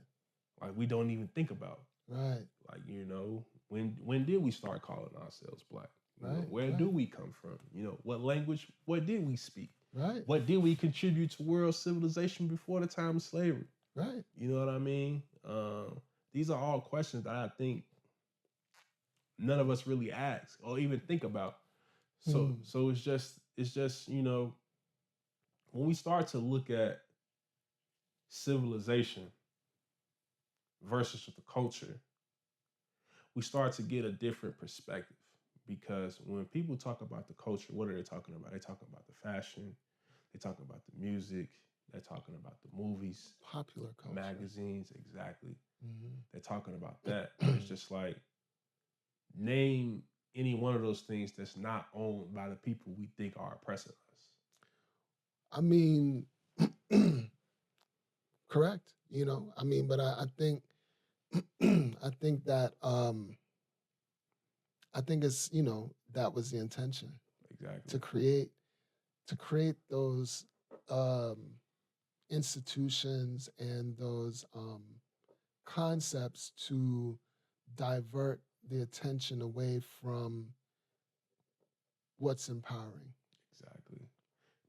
Like we don't even think about. Right. Like, you know, when did we start calling ourselves Black? You know, where do we come from? You know, what language, what did we speak? Right. What did we contribute to world civilization before the time of slavery? Right. You know what I mean? these are all questions that I think none of us really ask or even think about. So it's just, you know, when we start to look at civilization versus the culture, we start to get a different perspective. Because when people talk about the culture, what are they talking about? They talking about the fashion, they talking about the music, they're talking about the movies,
popular culture,
magazines, exactly. They're talking about that. It's just like, name any one of those things that's not owned by the people we think are oppressing us.
I mean, correct. You know, I mean, but I think I think that I think it's, you know, that was the intention.
Exactly.
To create those institutions and those concepts to divert the attention away from what's empowering.
Exactly.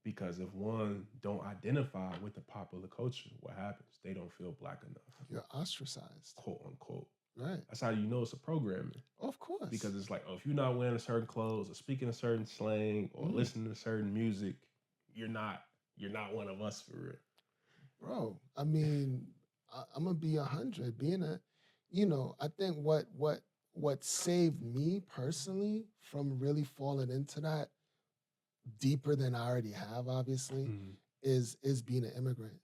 Because if one don't identify with the popular culture, what happens? They don't feel black enough.
You're ostracized.
Quote unquote.
Right.
That's how you know it's a programming.
Of course.
Because it's like, oh, if you're not wearing a certain clothes or speaking a certain slang or listening to certain music, you're not one of us for real.
Bro, I mean, I'm gonna be 100. Being a, you know, I think what saved me personally from really falling into that deeper than I already have, obviously, is being an immigrant.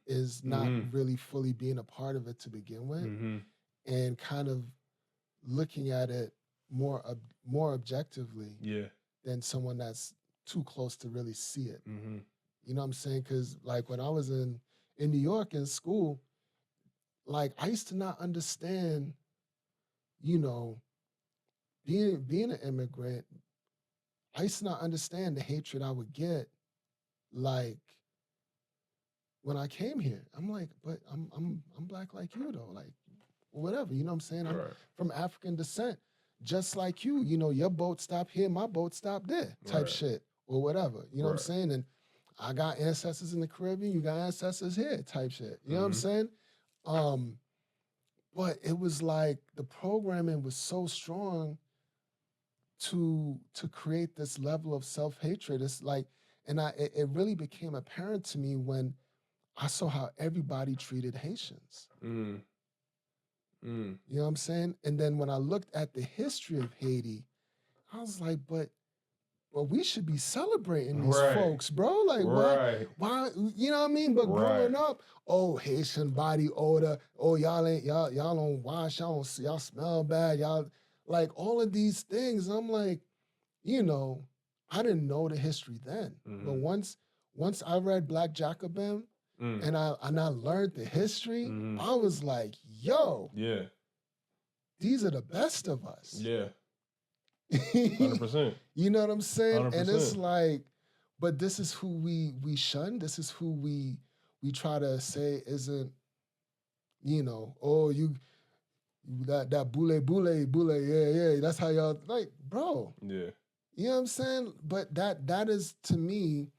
Is not really fully being a part of it to begin with, and kind of looking at it more objectively than someone that's too close to really see it. You know what I'm saying? Because like when I was in New York in school, like I used to not understand, you know, being an immigrant. I used to not understand the hatred I would get, like when I came here. I'm like, but I'm black like you though, like whatever. You know what I'm saying? I'm from African descent, just like you. You know, your boat stopped here, my boat stopped there, type shit or whatever. You know what I'm saying? And I got ancestors in the Caribbean, you got ancestors here, type shit. You know what I'm saying? But it was like the programming was so strong to create this level of self-hatred. It's like, and it really became apparent to me when I saw how everybody treated Haitians. You know what I'm saying? And then when I looked at the history of Haiti, I was like, but we should be celebrating these folks, bro. Like, why, you know what I mean? But growing up, oh, Haitian body odor, oh, y'all don't wash, y'all smell bad, y'all, like all of these things. I'm like, you know, I didn't know the history then. But once I read Black Jacobin and I learned the history, I was like, yo, these are the best of us.
100%.
You know what I'm saying?
100%.
And it's like, but this is who we shun. This is who we try to say isn't, you know, oh, you that boule, yeah. That's how y'all, like, bro.
Yeah.
You know what I'm saying? But that is, to me,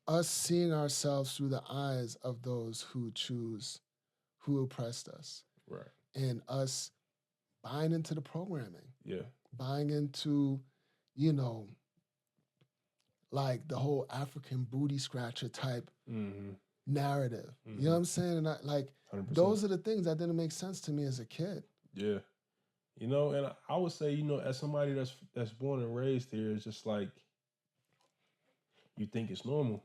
us seeing ourselves through the eyes of those who oppressed us.
Right.
And us buying into the programming.
Yeah.
Buying into, you know, like the whole African booty scratcher type narrative. You know what I'm saying? And like
100%.
those are the things that didn't make sense to me as a kid.
Yeah. You know, and I would say, you know, as somebody that's born and raised here, it's just like you think it's normal.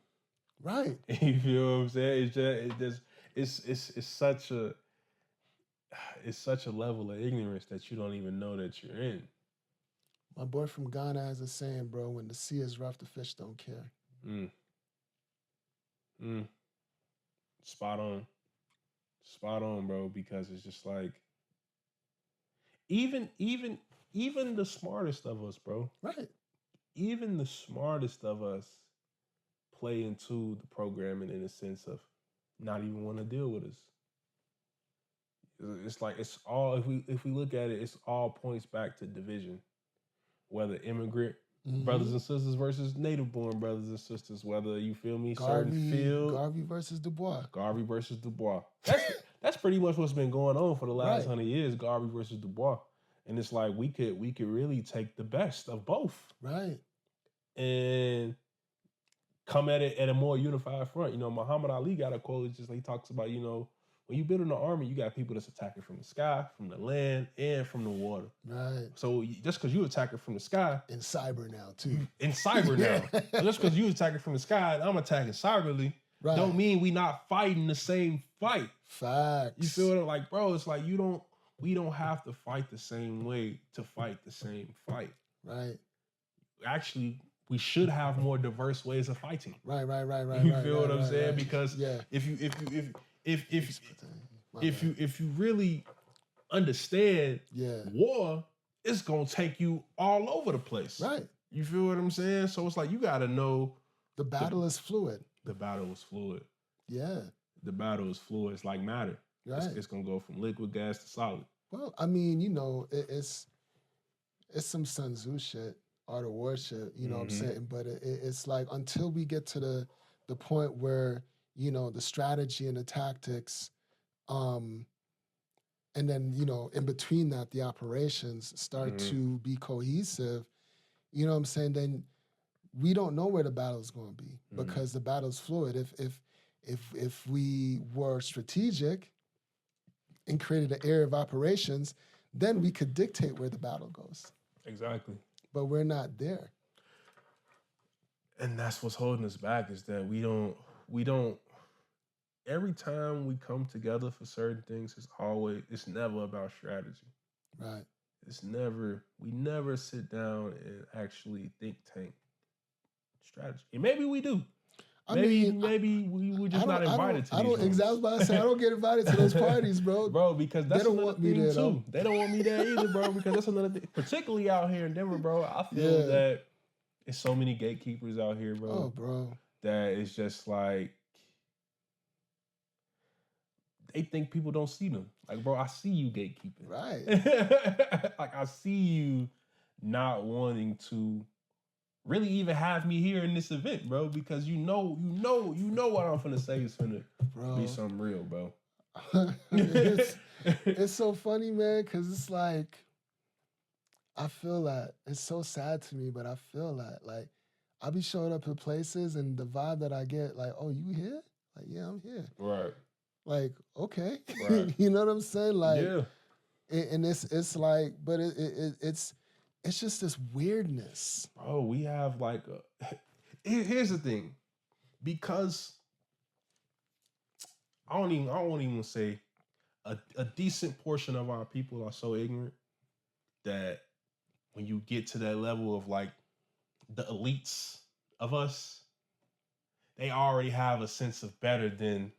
Right.
You feel what I'm saying? It's such a level of ignorance that you don't even know that you're in.
My boy from Ghana has a saying, bro, when the sea is rough, the fish don't care.
Spot on, bro, because it's just like, even the smartest of us, bro.
Right. Even
the smartest of us play into the programming in a sense of not even want to deal with us. It's like, it's all, if we look at it, it's all points back to division. Whether immigrant brothers and sisters versus native-born brothers and sisters, whether, you feel me, certain field.
Garvey versus Du Bois.
Garvey versus Du Bois. That's pretty much what's been going on for the last
Right.
100 years, Garvey versus Dubois. And it's like we could really take the best of both
Right.
and come at it at a more unified front. You know, Muhammad Ali got a quote. It's just like he talks about, you know, when you build in the army, you got people that's attacking from the sky, from the land, and from the water.
Right.
So just because you attacking from the sky,
In cyber now too.
in cyber now, just because you attacking from the sky and I'm attacking cyberly,
Right.
don't mean we not fighting the same fight.
Facts.
You feel it? Like, bro, it's like we don't have to fight the same way to fight the same fight.
Right.
Actually, we should have more diverse ways of fighting.
Right.
You feel what I'm saying?
Right.
Because
Yeah.
if you really understand
Yeah.
war, it's gonna take you all over the place.
Right.
You feel what I'm saying? So it's like you gotta know
The battle is fluid.
the battle is fluid.
Yeah.
The battle is fluid. It's like matter.
Right.
It's gonna go from liquid, gas to solid.
Well, I mean, you know, it's some Sun Tzu shit, art of war shit, you know what I'm saying? But it's like until we get to the point where, you know, the strategy and the tactics, and then, you know, in between that, the operations start to be cohesive, you know what I'm saying? Then we don't know where the battle is going to be because the battle's fluid. If we were strategic and created an area of operations, then we could dictate where the battle goes.
Exactly.
But we're not there.
And that's what's holding us back is that we don't every time we come together for certain things, it's never about strategy.
Right.
We never sit down and actually think tank strategy. And maybe we do. Maybe we're just not invited to these rooms.
Exactly. I was about to say, I don't get invited to those parties, bro.
Bro, because that's another thing
there,
too.
though.
They don't want me there either, bro, because that's another thing. Particularly out here in Denver, bro. I feel that there's so many gatekeepers out here, bro.
Oh, bro.
That it's just like they think people don't see them. Like, bro, I see you gatekeeping.
Right.
Like, I see you not wanting to really even have me here in this event, bro, because you know what I'm finna say is finna be something real, bro.
It's so funny, man, because it's like, I feel that. It's so sad to me, but I feel that. Like, I be showing up at places and the vibe that I get, like, oh, you here? Like, yeah, I'm here.
Right.
Like, okay.
Right.
You know what I'm saying? Like,
yeah.
And it's like, but it's just this weirdness.
Bro, we have like here's the thing. Because I won't even say a decent portion of our people are so ignorant that when you get to that level of like the elites of us, they already have a sense of better than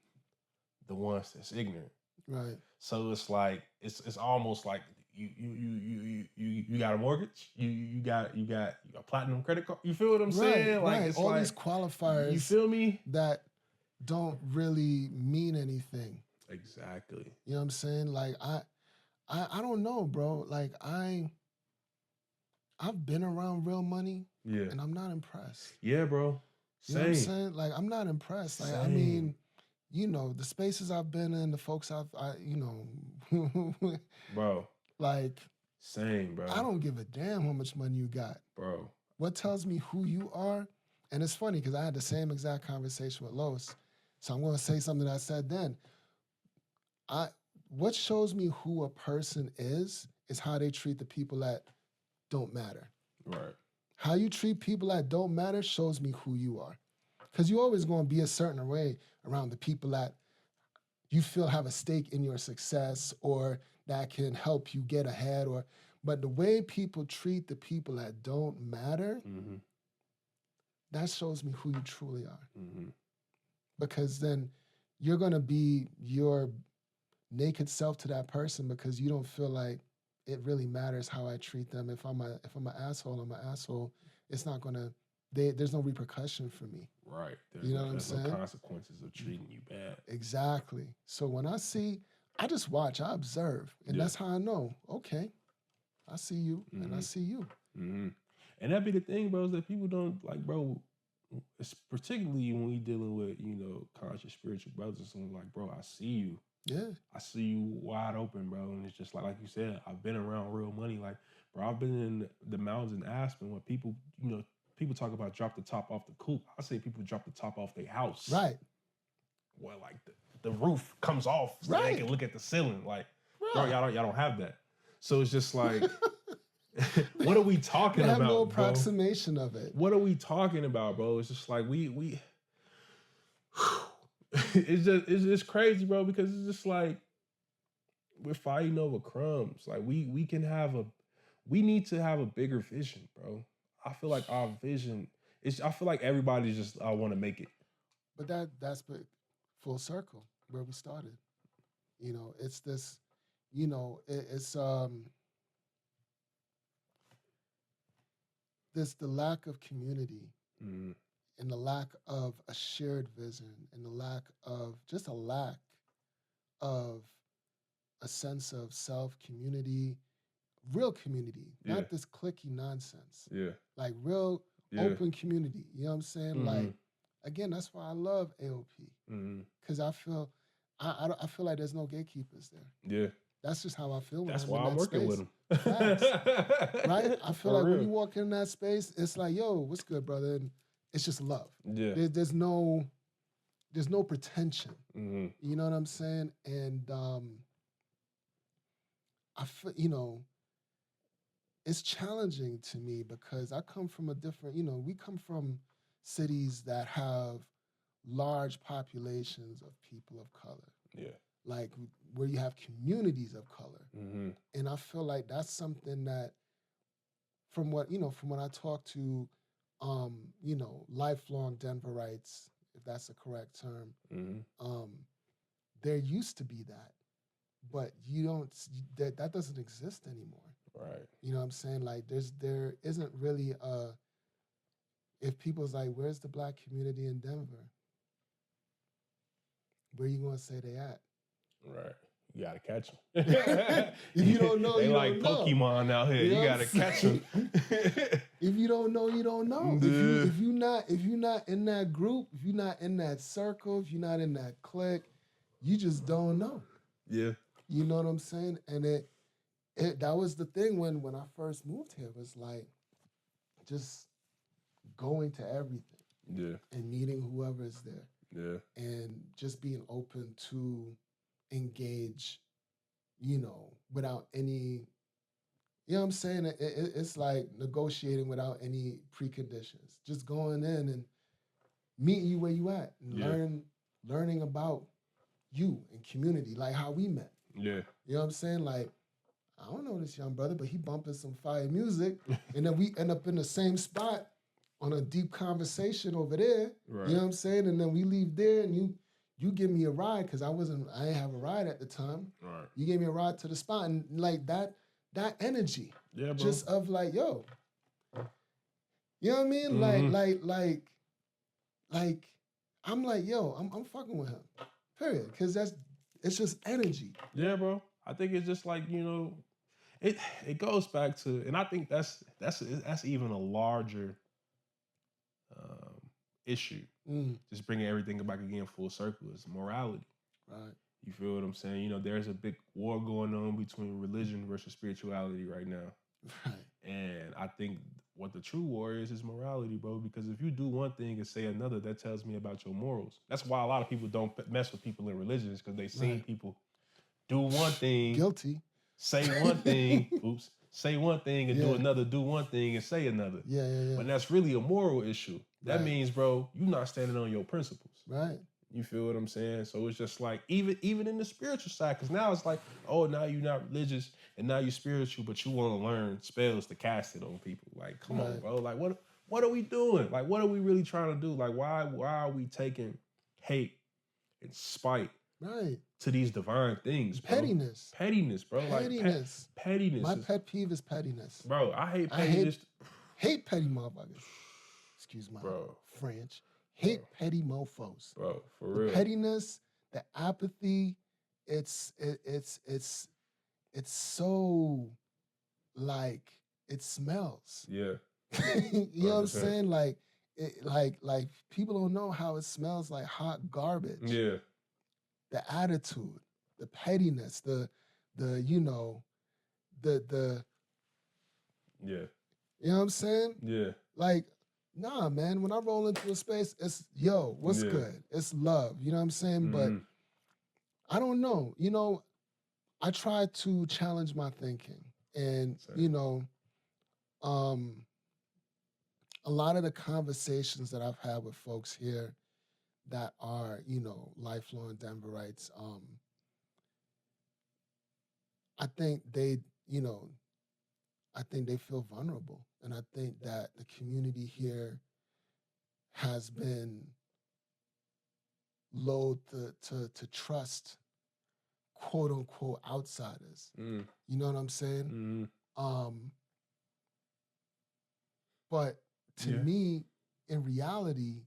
the ones that's ignorant.
Right.
So it's like it's almost like you got a mortgage, you got a platinum credit card. You feel what I'm saying? Like
right.
it's
all
like,
these qualifiers.
You feel me?
That don't really mean anything.
Exactly.
You know what I'm saying? Like I don't know, bro. Like I've been around real money, and I'm not impressed.
Yeah, bro. Same.
You know what I'm saying? Like I'm not impressed. Like I mean, you know, the spaces I've been in, the folks you know,
bro.
Like
same, bro.
I don't give a damn how much money you got,
bro.
What tells me who you are, and it's funny because I had the same exact conversation with Lois, so I'm going to say something I said then. What shows me who a person is how they treat the people that don't matter.
Right.
How you treat people that don't matter shows me who you are. Because you're always going to be a certain way around the people that you feel have a stake in your success or that can help you get ahead. But the way people treat the people that don't matter, that shows me who you truly are. Because then you're going to be your naked self to that person because you don't feel like it really matters how I treat them. If I'm an asshole, I'm an asshole. It's not gonna. There's no repercussion for me.
Right.
You know what I'm saying?
No consequences of treating you bad.
Exactly. So when I see, I just watch. I observe, and that's how I know. Okay, I see you, and I see you.
And that be the thing, bro. Is that people don't like, bro. it's particularly when we dealing with, you know, conscious spiritual brothers, and like, bro, I see you.
Yeah.
I see you wide open, bro. And it's just like you said, I've been around real money. Like, bro, I've been in the mountains in Aspen when people, you know, people talk about drop the top off the coop. I say people drop the top off their house.
Right.
Well, like the roof comes off so
Right.
they can look at the ceiling. Like,
Bro.
y'all don't have that. So it's just like, what are we talking
They have
about,
no
bro?
approximation of it.
What are we talking about, bro? It's just like we it's just crazy, bro, because it's just like we're fighting over crumbs. Like we need to have a bigger vision, bro. I feel like our vision is, I feel like everybody's just, I want to make it.
But that's full circle where we started. You know, it's this, you know, it's this the lack of community
Mm-hmm.
and the lack of a shared vision and the lack of just a lack of a sense of self, community, real community,
Yeah.
not this cliquey nonsense.
Yeah.
Like real open community. You know what I'm saying?
Mm-hmm.
Like, again, that's why I love AOP. Because I feel I feel like there's no gatekeepers there.
Yeah.
That's just how I feel. When
That's
I'm
why
in
I'm
that
working
space.
with them.
Facts. Right? I feel
For
like
real.
when you walk in that space, it's like, yo, what's good, brother? And it's just love.
Yeah.
There's no pretension.
Mm-hmm.
You know what I'm saying? And I feel, you know, it's challenging to me because I come from a different, you know, we come from cities that have large populations of people of color.
Yeah.
Like where you have communities of color.
Mm-hmm.
And I feel like that's something that from what I talk to you know, lifelong Denverites, if that's a correct term,
Mm-hmm.
there used to be that. But you don't that doesn't exist anymore.
Right.
You know what I'm saying? Like there isn't really if people's like, where's the black community in Denver? Where you gonna say they at?
Right. You gotta catch them.
If you don't know,
they
you
like
don't
Pokemon out here.
You know
You
what
gotta
I'm
catch them.
If you don't know, you don't know.
Yeah.
If you're not in that group, if you're not in that circle, if you're not in that clique, you just don't know.
Yeah.
You know what I'm saying? And it that was the thing when I first moved here, was like just going to everything.
Yeah.
And meeting whoever is there.
Yeah.
And just being open to engage, you know, without any, you know what I'm saying? It's like negotiating without any preconditions. Just going in and meeting you where you at and learning about you and community, like how we met.
Yeah.
You know what I'm saying? Like, I don't know this young brother, but he bumping some fire music. And then we end up in the same spot on a deep conversation over there.
Right.
You know what I'm saying? And then we leave there and you give me a ride, because I didn't have a ride at the time.
Right.
You gave me a ride to the spot, and like that energy.
Yeah, bro.
Just of like, yo. You know what I mean?
Mm-hmm.
Like I'm like, yo, I'm fucking with him. Period. Because it's just energy.
Yeah, bro. I think it's just like, you know, it goes back to, and I think that's even a larger issue. Just bringing everything back again full circle is morality.
Right.
You feel what I'm saying? You know, there's a big war going on between religion versus spirituality right now.
Right.
And I think what the true war is morality, bro. Because if you do one thing and say another, that tells me about your morals. That's why a lot of people don't mess with people in religion, is because they've seen people do one thing,
guilty,
say one thing, say one thing and do another, do one thing and say another.
Yeah.
But that's really a moral issue. That means, bro, you're not standing on your principles.
Right.
You feel what I'm saying? So it's just like, even in the spiritual side, because now it's like, oh, now you're not religious and now you're spiritual, but you want to learn spells to cast it on people. Like, come on, bro. Like, what are we doing? Like, what are we really trying to do? Like, why are we taking hate and spite to these divine things, bro? Pettiness, bro.
Pettiness.
Like, pettiness.
My pet peeve is pettiness.
Bro, I hate pettiness.
Hate petty motherfuckers. Excuse my French. Hate petty mofos.
Bro, for real.
The pettiness, the apathy, it's so, like, it smells.
Yeah.
You know what I'm saying? Like, like people don't know how it smells like hot garbage.
Yeah.
The attitude, the pettiness, the you know, the
Yeah.
you know what I'm saying?
Yeah.
Like, nah, man, when I roll into a space, it's yo, what's
Yeah.
good? It's love. You know what I'm saying? But
Mhm.
I don't know. You know, I try to challenge my thinking. And,
Same.
you know, um, a lot of the conversations that I've had with folks here that are, you know, lifelong Denverites, I think they, you know, I think they feel vulnerable. And I think that the community here has been loath to trust quote unquote outsiders.
Mm.
You know what I'm saying?
Mhm.
Um, but to
Yeah.
me, in reality,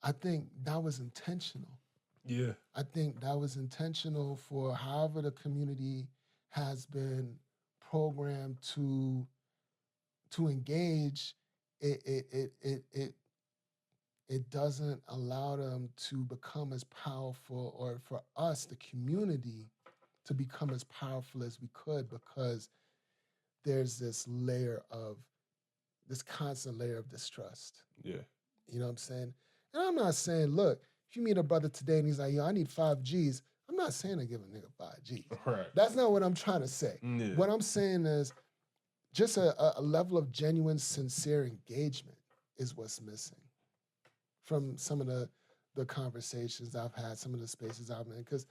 I think that was intentional.
Yeah.
I think that was intentional for however the community has been programmed to engage. It doesn't allow them to become as powerful, or for us, the community, to become as powerful as we could, because there's this constant layer of distrust.
Yeah.
You know what I'm saying? And I'm not saying, look, if you meet a brother today and he's like, yo, I need 5 Gs, I'm not saying to give a nigga 5 Gs.
Right.
That's not what I'm trying to say.
Yeah.
What I'm saying is just a level of genuine, sincere engagement is what's missing from some of the conversations I've had, some of the spaces I'm in. Because,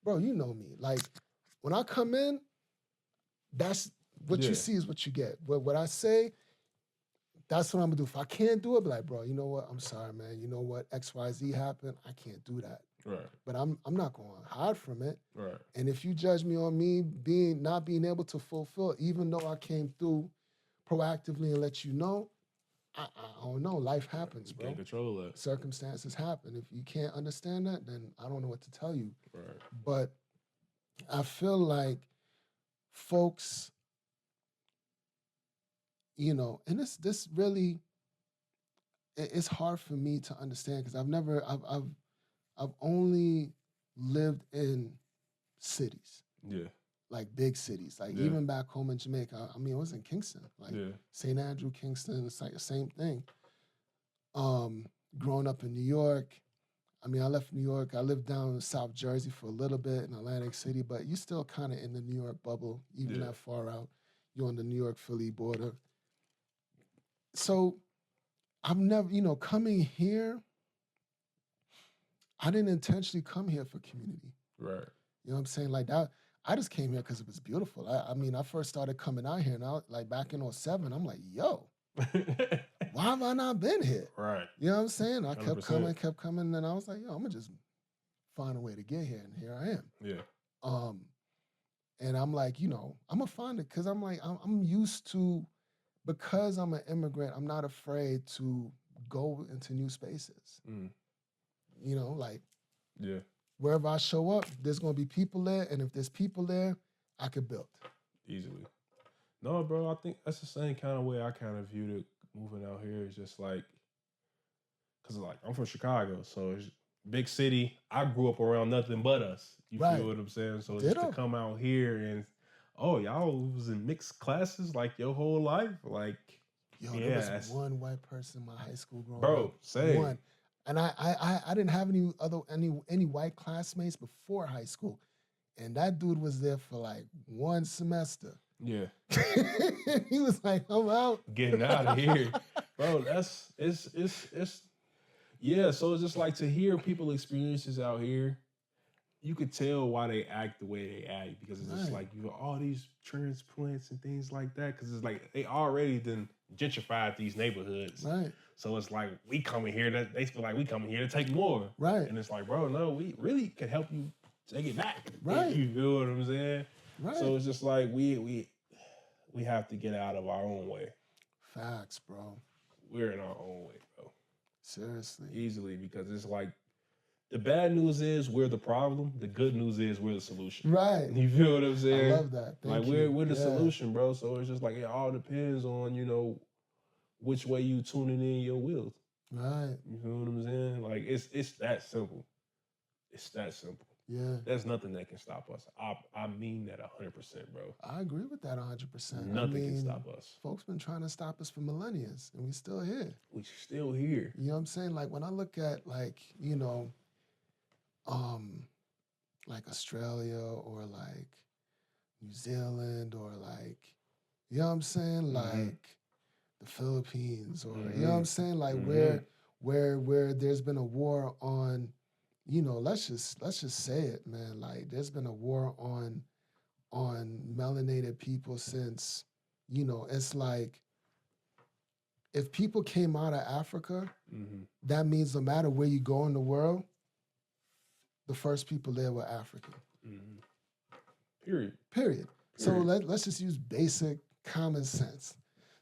bro, you know me. Like, when I come in, that's what
Yeah.
you see is what you get. What I say, that's what I'm gonna do. If I can't do it, be like, bro, you know what? I'm sorry, man. You know what? XYZ happened. I can't do that.
Right.
But I'm not gonna hide from it.
Right.
And if you judge me on me not being able to fulfill, even though I came through proactively and let you know, I don't know. Life happens,
You
bro.
can't control that.
Circumstances happen. If you can't understand that, then I don't know what to tell you.
Right.
But I feel like folks, you know, and this really, it's hard for me to understand because I've only lived in cities,
Yeah.
like big cities, like
Yeah.
even back home in Jamaica. I mean, I was in Kingston, like
Yeah.
St. Andrew, Kingston. It's like the same thing. Growing up in New York, I mean, I left New York. I lived down in South Jersey for a little bit in Atlantic City, but you're still kind of in the New York bubble, even
Yeah.
that far out. You're on the New York-Philly border. So I've never, you know, coming here, I didn't intentionally come here for community.
Right.
You know what I'm saying? Like that, I just came here because it was beautiful. I mean, I first started coming out here, and like back in 2007, I'm like, yo, why have I not been here?
Right.
You know what I'm saying? I kept
100%.
coming, and I was like, yo, I'm gonna just find a way to get here, and here I am.
Yeah.
And I'm like, you know, I'm gonna find it because I'm like, I'm used to, because I'm an immigrant, I'm not afraid to go into new spaces.
Mm.
You know, like
Yeah.
wherever I show up, there's gonna be people there, and if there's people there, I could build.
Easily. No, bro, I think that's the same kind of way I kind of viewed it moving out here. It's just like, because like I'm from Chicago, so it's big city. I grew up around nothing but us. You
Right.
feel what I'm saying? So
Ditto.
just to come out here and, oh, y'all was in mixed classes like your whole life? Like,
Yo,
yeah,
there
that's-
was one white person in my high school growing
bro,
up.
same.
One. And I didn't have any white classmates before high school. And that dude was there for like one semester.
Yeah.
He was like, I'm out.
Getting out of here. Bro, it's yeah, so it's just like to hear people experiences out here, you could tell why they act the way they act, because it's just
Right.
like you know, all these transplants and things like that, because it's like they already done gentrified these neighborhoods.
Right.
So it's like we coming here that they feel like we coming here to take more.
Right.
And it's like, bro, no, we really can help you take it back.
Right.
You feel what I'm saying?
Right.
So it's just like we have to get out of our own way.
Facts, bro.
We're in our own way, bro.
Seriously.
Easily, because it's like the bad news is we're the problem. The good news is we're the solution.
Right.
You feel what I'm saying?
I love that. Thank
like
you.
we're the
Yeah.
solution, bro. So it's just like it all depends on, you know, which way you tuning in your wheels.
Right.
You feel what I'm saying? Like it's that simple. It's that simple.
Yeah.
There's nothing that can stop us. I mean that 100%, bro.
I agree with that 100%.
Nothing can stop us.
Folks been trying to stop us for millennia, and we still here.
We still here.
You know what I'm saying? Like when I look at like, like Australia or like New Zealand or like, you know what I'm saying? Like the Philippines or you know what I'm saying? Like where there's been a war on, let's just say it, man. Like there's been a war on melanated people since, it's like if people came out of Africa, that means no matter where you go in the world, the first people there were African. Period. So let's just use basic common sense.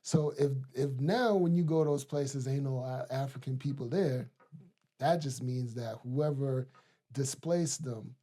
So if now when you go to those places, ain't no African people there, that just means that whoever displaced them,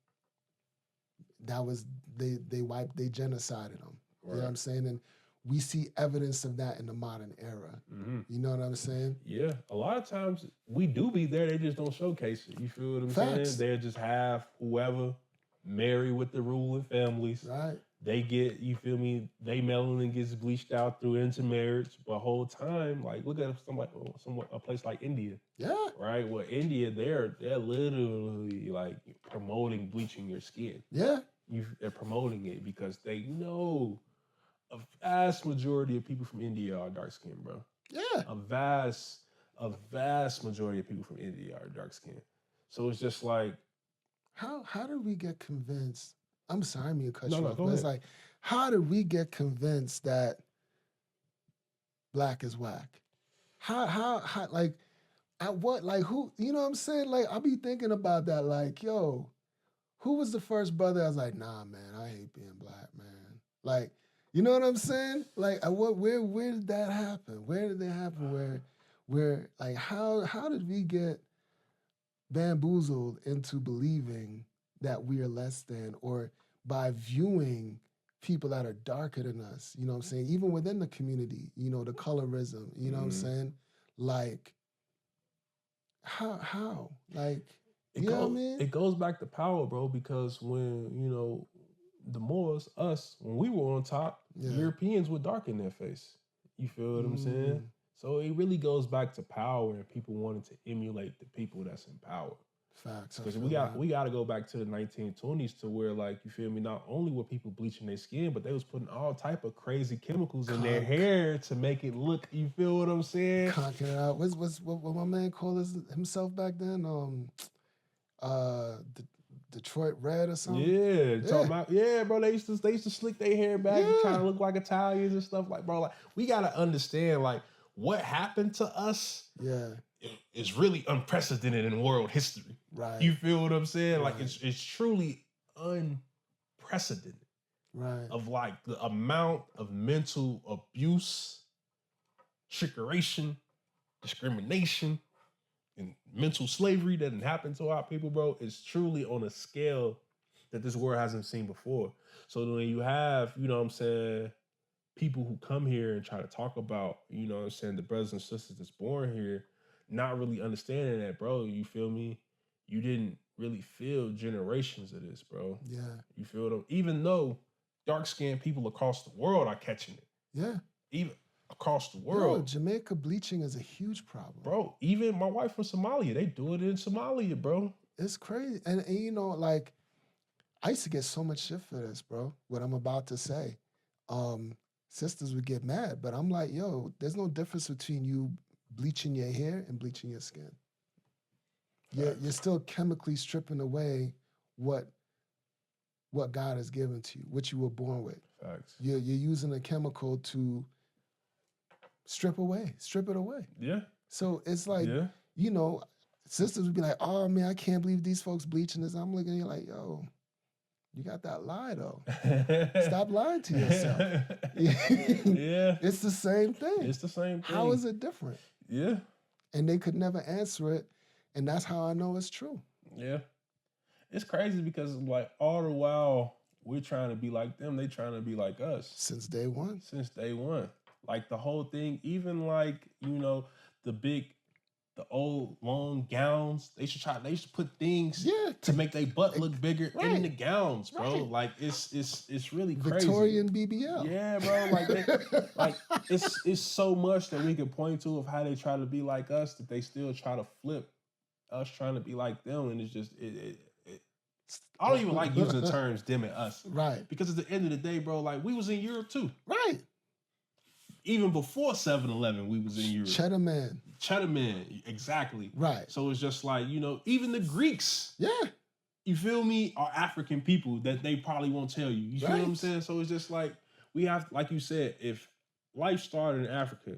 that was they genocided them. Right. You know what I'm saying? And we see evidence of that in the modern era. You know what I'm saying?
Yeah. A lot of times we do be there, they just don't showcase it. You feel what I'm saying? They just have whoever marry with the ruling families.
Right.
They get, you feel me, they melanin gets bleached out through intermarriage, but whole time, like look at a place like India.
Yeah.
Right? Well, India, they're literally like promoting bleaching your skin.
Yeah.
They're promoting it because they know a vast majority of people from India are dark skinned, bro.
Yeah.
A vast majority of people from India are dark skinned. So it's just like,
how did we get convinced? I'm sorry, I'm gonna cut you off.
But
it's like, how did we get convinced that black is whack? How like at what, like who, you know what I'm saying? Like I'll be thinking about that, like, yo, who was the first brother? I was like, nah, man, I hate being black, man. Like, you know what I'm saying? Like where did that happen? Where did it happen? Where like how did we get bamboozled into believing that we are less than, or by viewing people that are darker than us, you know what I'm saying? Even within the community, the colorism, you know what I'm saying? Like, how? Like, you know what I mean?
It goes back to power, bro, because when, the Moors, us, when we were on top, Europeans were dark in their face. You feel what I'm saying? So it really goes back to power and people wanting to emulate the people that's in power.
Facts.
Because we got to go back to the 1920s to where, like, you feel me, not only were people bleaching their skin, but they was putting all type of crazy chemicals in their hair to make it look, you feel what I'm saying?
Conking it out. What my man called himself back then? Detroit Red or something?
Yeah. Talking about, bro, they used to slick their hair back and try to look like Italians and stuff. Like, bro, like, we got to understand, like, what happened to us is really unprecedented in world history.
Right.
You feel what I'm saying? Right. Like, it's truly unprecedented.
Right.
Of, like, the amount of mental abuse, trickeration, discrimination, and mental slavery that happened to our people, bro, is truly on a scale that this world hasn't seen before. So when you have, you know what I'm saying, people who come here and try to talk about, you know what I'm saying, the brothers and sisters that's born here, not really understanding that, bro, you feel me? You didn't really feel generations of this, bro.
Yeah.
You feel them? Even though dark-skinned people across the world are catching it.
Yeah.
Even across the world.
Yo, Jamaica bleaching is a huge problem.
Bro, even my wife from Somalia, they do it in Somalia, bro.
It's crazy. And like, I used to get so much shit for this, bro, what I'm about to say. Sisters would get mad, but I'm like, yo, there's no difference between you bleaching your hair and bleaching your skin. You're still chemically stripping away what God has given to you, what you were born with.
Facts.
You're using a chemical to strip it away.
Yeah.
So it's like, sisters would be like, oh man, I can't believe these folks bleaching this. I'm looking at you like, yo, you got that lie though. Stop lying to yourself.
Yeah.
It's the same thing.
It's the same thing.
How is it different?
Yeah.
And they could never answer it. And that's how I know it's true.
Yeah. It's crazy because, like, all the while we're trying to be like them, they trying to be like us.
Since day one.
Like the whole thing, even like, the old long gowns. They should put things to make their butt look bigger in the gowns, bro.
Right.
Like it's really crazy.
Victorian BBL.
Yeah, bro. Like it's so much that we can point to of how they try to be like us that they still try to flip us trying to be like them, and it's just I don't even like using the terms them and us.
Right.
Because at the end of the day, bro, like we was in Europe too.
Right.
Even before 7-Eleven, we was in Europe.
Cheddar Man,
exactly.
Right.
So it's just like, even the Greeks.
Yeah.
You feel me? Are African people that they probably won't tell you. You feel what I'm saying? So it's just like, we have, like you said, if life started in Africa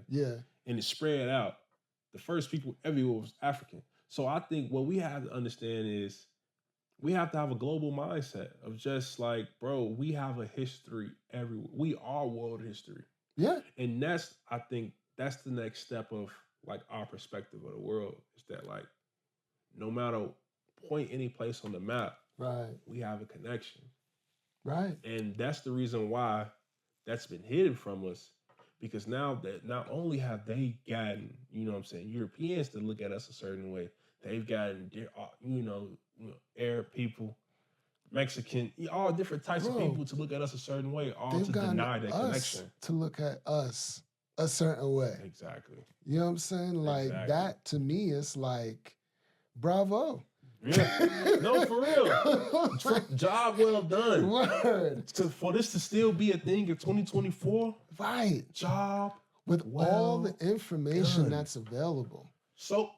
and it spread out, the first people everywhere was African. So I think what we have to understand is we have to have a global mindset of just like, bro, we have a history everywhere. We are world history.
Yeah.
And I think that's the next step of like our perspective of the world is that like, no matter point any place on the map,
right,
we have a connection.
Right.
And that's the reason why that's been hidden from us. Because now that not only have they gotten, Europeans to look at us a certain way, they've gotten, Arab people, Mexican, all different types of people to look at us a certain way, all to deny that connection.
To look at us a certain way.
Exactly.
You know what I'm saying? Like that to me is like, bravo.
Yeah. No, for real. Job well done.
Word.
For this to still be a thing in 2024.
Right.
Job
with all the information that's available.
So,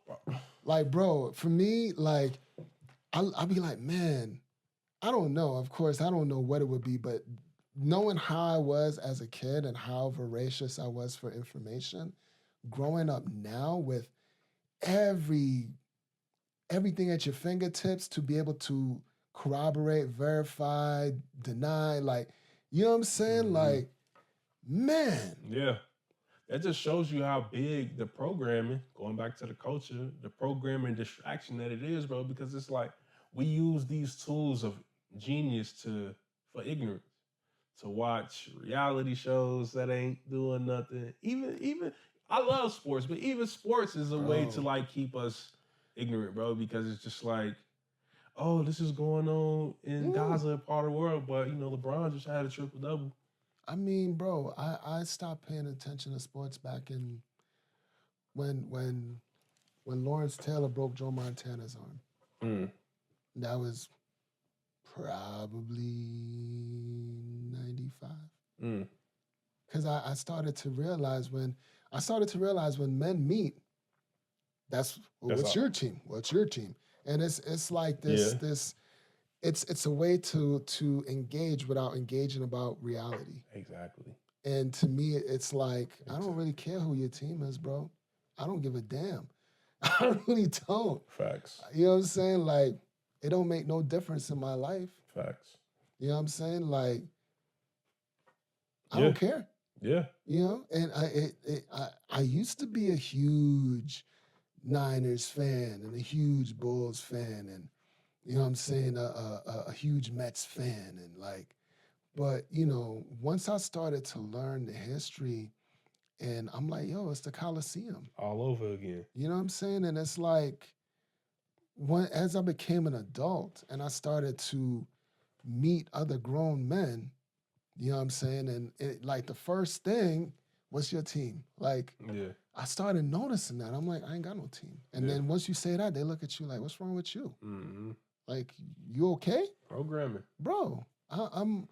like, bro, for me, like, I'll be like, man, I don't know. Of course, I don't know what it would be, but knowing how I was as a kid and how voracious I was for information, growing up now with everything at your fingertips to be able to corroborate, verify, deny, like, you know what I'm saying? Mm-hmm. Like, man.
Yeah. That just shows you how big the programming, going back to the culture, the programming distraction that it is, bro, because it's like we use these tools of genius for ignorance, to watch reality shows that ain't doing nothing. Even I love sports, but even sports is a way to like keep us ignorant, bro, because it's just like, oh, this is going on in Gaza, part of the world, but LeBron just had a triple-double.
I mean, bro, I stopped paying attention to sports back in when Lawrence Taylor broke Joe Montana's arm. That was probably 95. Because I started to realize when men meet, what's your team? What's your team? And it's like this. It's a way to engage without engaging about reality.
Exactly.
And to me, it's like, I don't really care who your team is, bro. I don't give a damn. I really don't.
Facts.
You know what I'm saying? Like, it don't make no difference in my life.
Facts.
You know what I'm saying? Like, I don't care.
Yeah.
You know? And I used to be a huge Niners fan and a huge Bulls fan and, you know what I'm saying, a huge Mets fan and like, but once I started to learn the history, and I'm like, yo, it's the Coliseum
all over again.
You know what I'm saying? And it's like, as I became an adult and I started to meet other grown men, you know what I'm saying? And like the first thing, what's your team? Like, I started noticing that. I'm like, I ain't got no team. And then once you say that, they look at you like, what's wrong with you? Mm-hmm. Like, you okay?
Programming.
Bro, I'm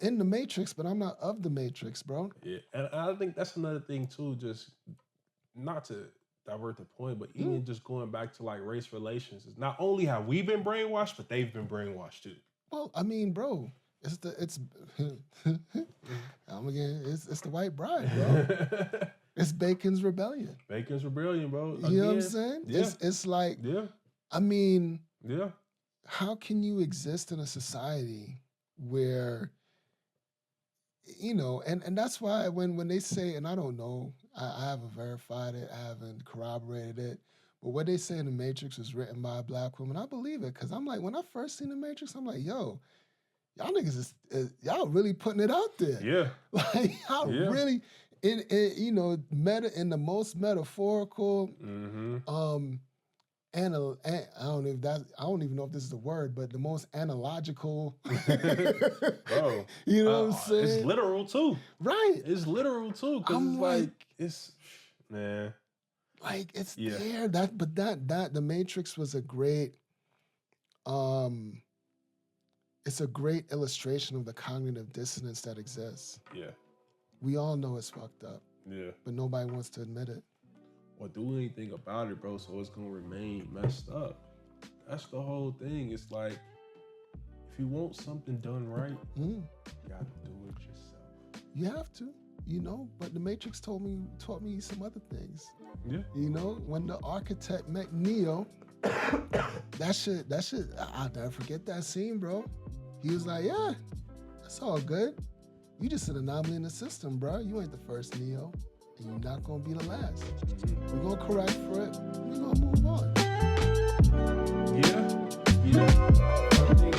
in the Matrix, but I'm not of the Matrix, bro.
Yeah, and I think that's another thing too, just not to divert the point, but even just going back to like race relations, is not only have we been brainwashed, but they've been brainwashed too.
Well, I mean, bro, it's the white bride, bro. It's Bacon's Rebellion.
Bacon's Rebellion, bro. Again,
you know what I'm saying? Yeah. It's like, I mean, how can you exist in a society where, and that's why when they say, and I don't know, I haven't verified it, I haven't corroborated it, but what they say in The Matrix was written by a black woman, I believe it, because I'm like, when I first seen The Matrix, I'm like, yo, y'all niggas y'all really putting it out there.
Yeah.
Like, y'all really, you know, in the most metaphorical, I don't know if that I don't even know if this is the word, but the most analogical.
Bro,
You know what I'm saying?
It's literal too.
Right.
It's literal too, because it's like it's man.
Like it's there. That the Matrix was a great it's a great illustration of the cognitive dissonance that exists.
Yeah.
We all know it's fucked up.
Yeah.
But nobody wants to admit it.
Or do anything about it, bro, so it's gonna remain messed up. That's the whole thing. It's like, if you want something done right, you gotta do it yourself.
You have to, you know, but the Matrix taught me some other things.
Yeah.
You know, when the architect met Neo, that shit, I'll never forget that scene, bro. He was like, yeah, that's all good. You just an anomaly in the system, bro. You ain't the first Neo, and you're not gonna be the last. We're gonna correct for it. We're gonna move on.
Yeah. I think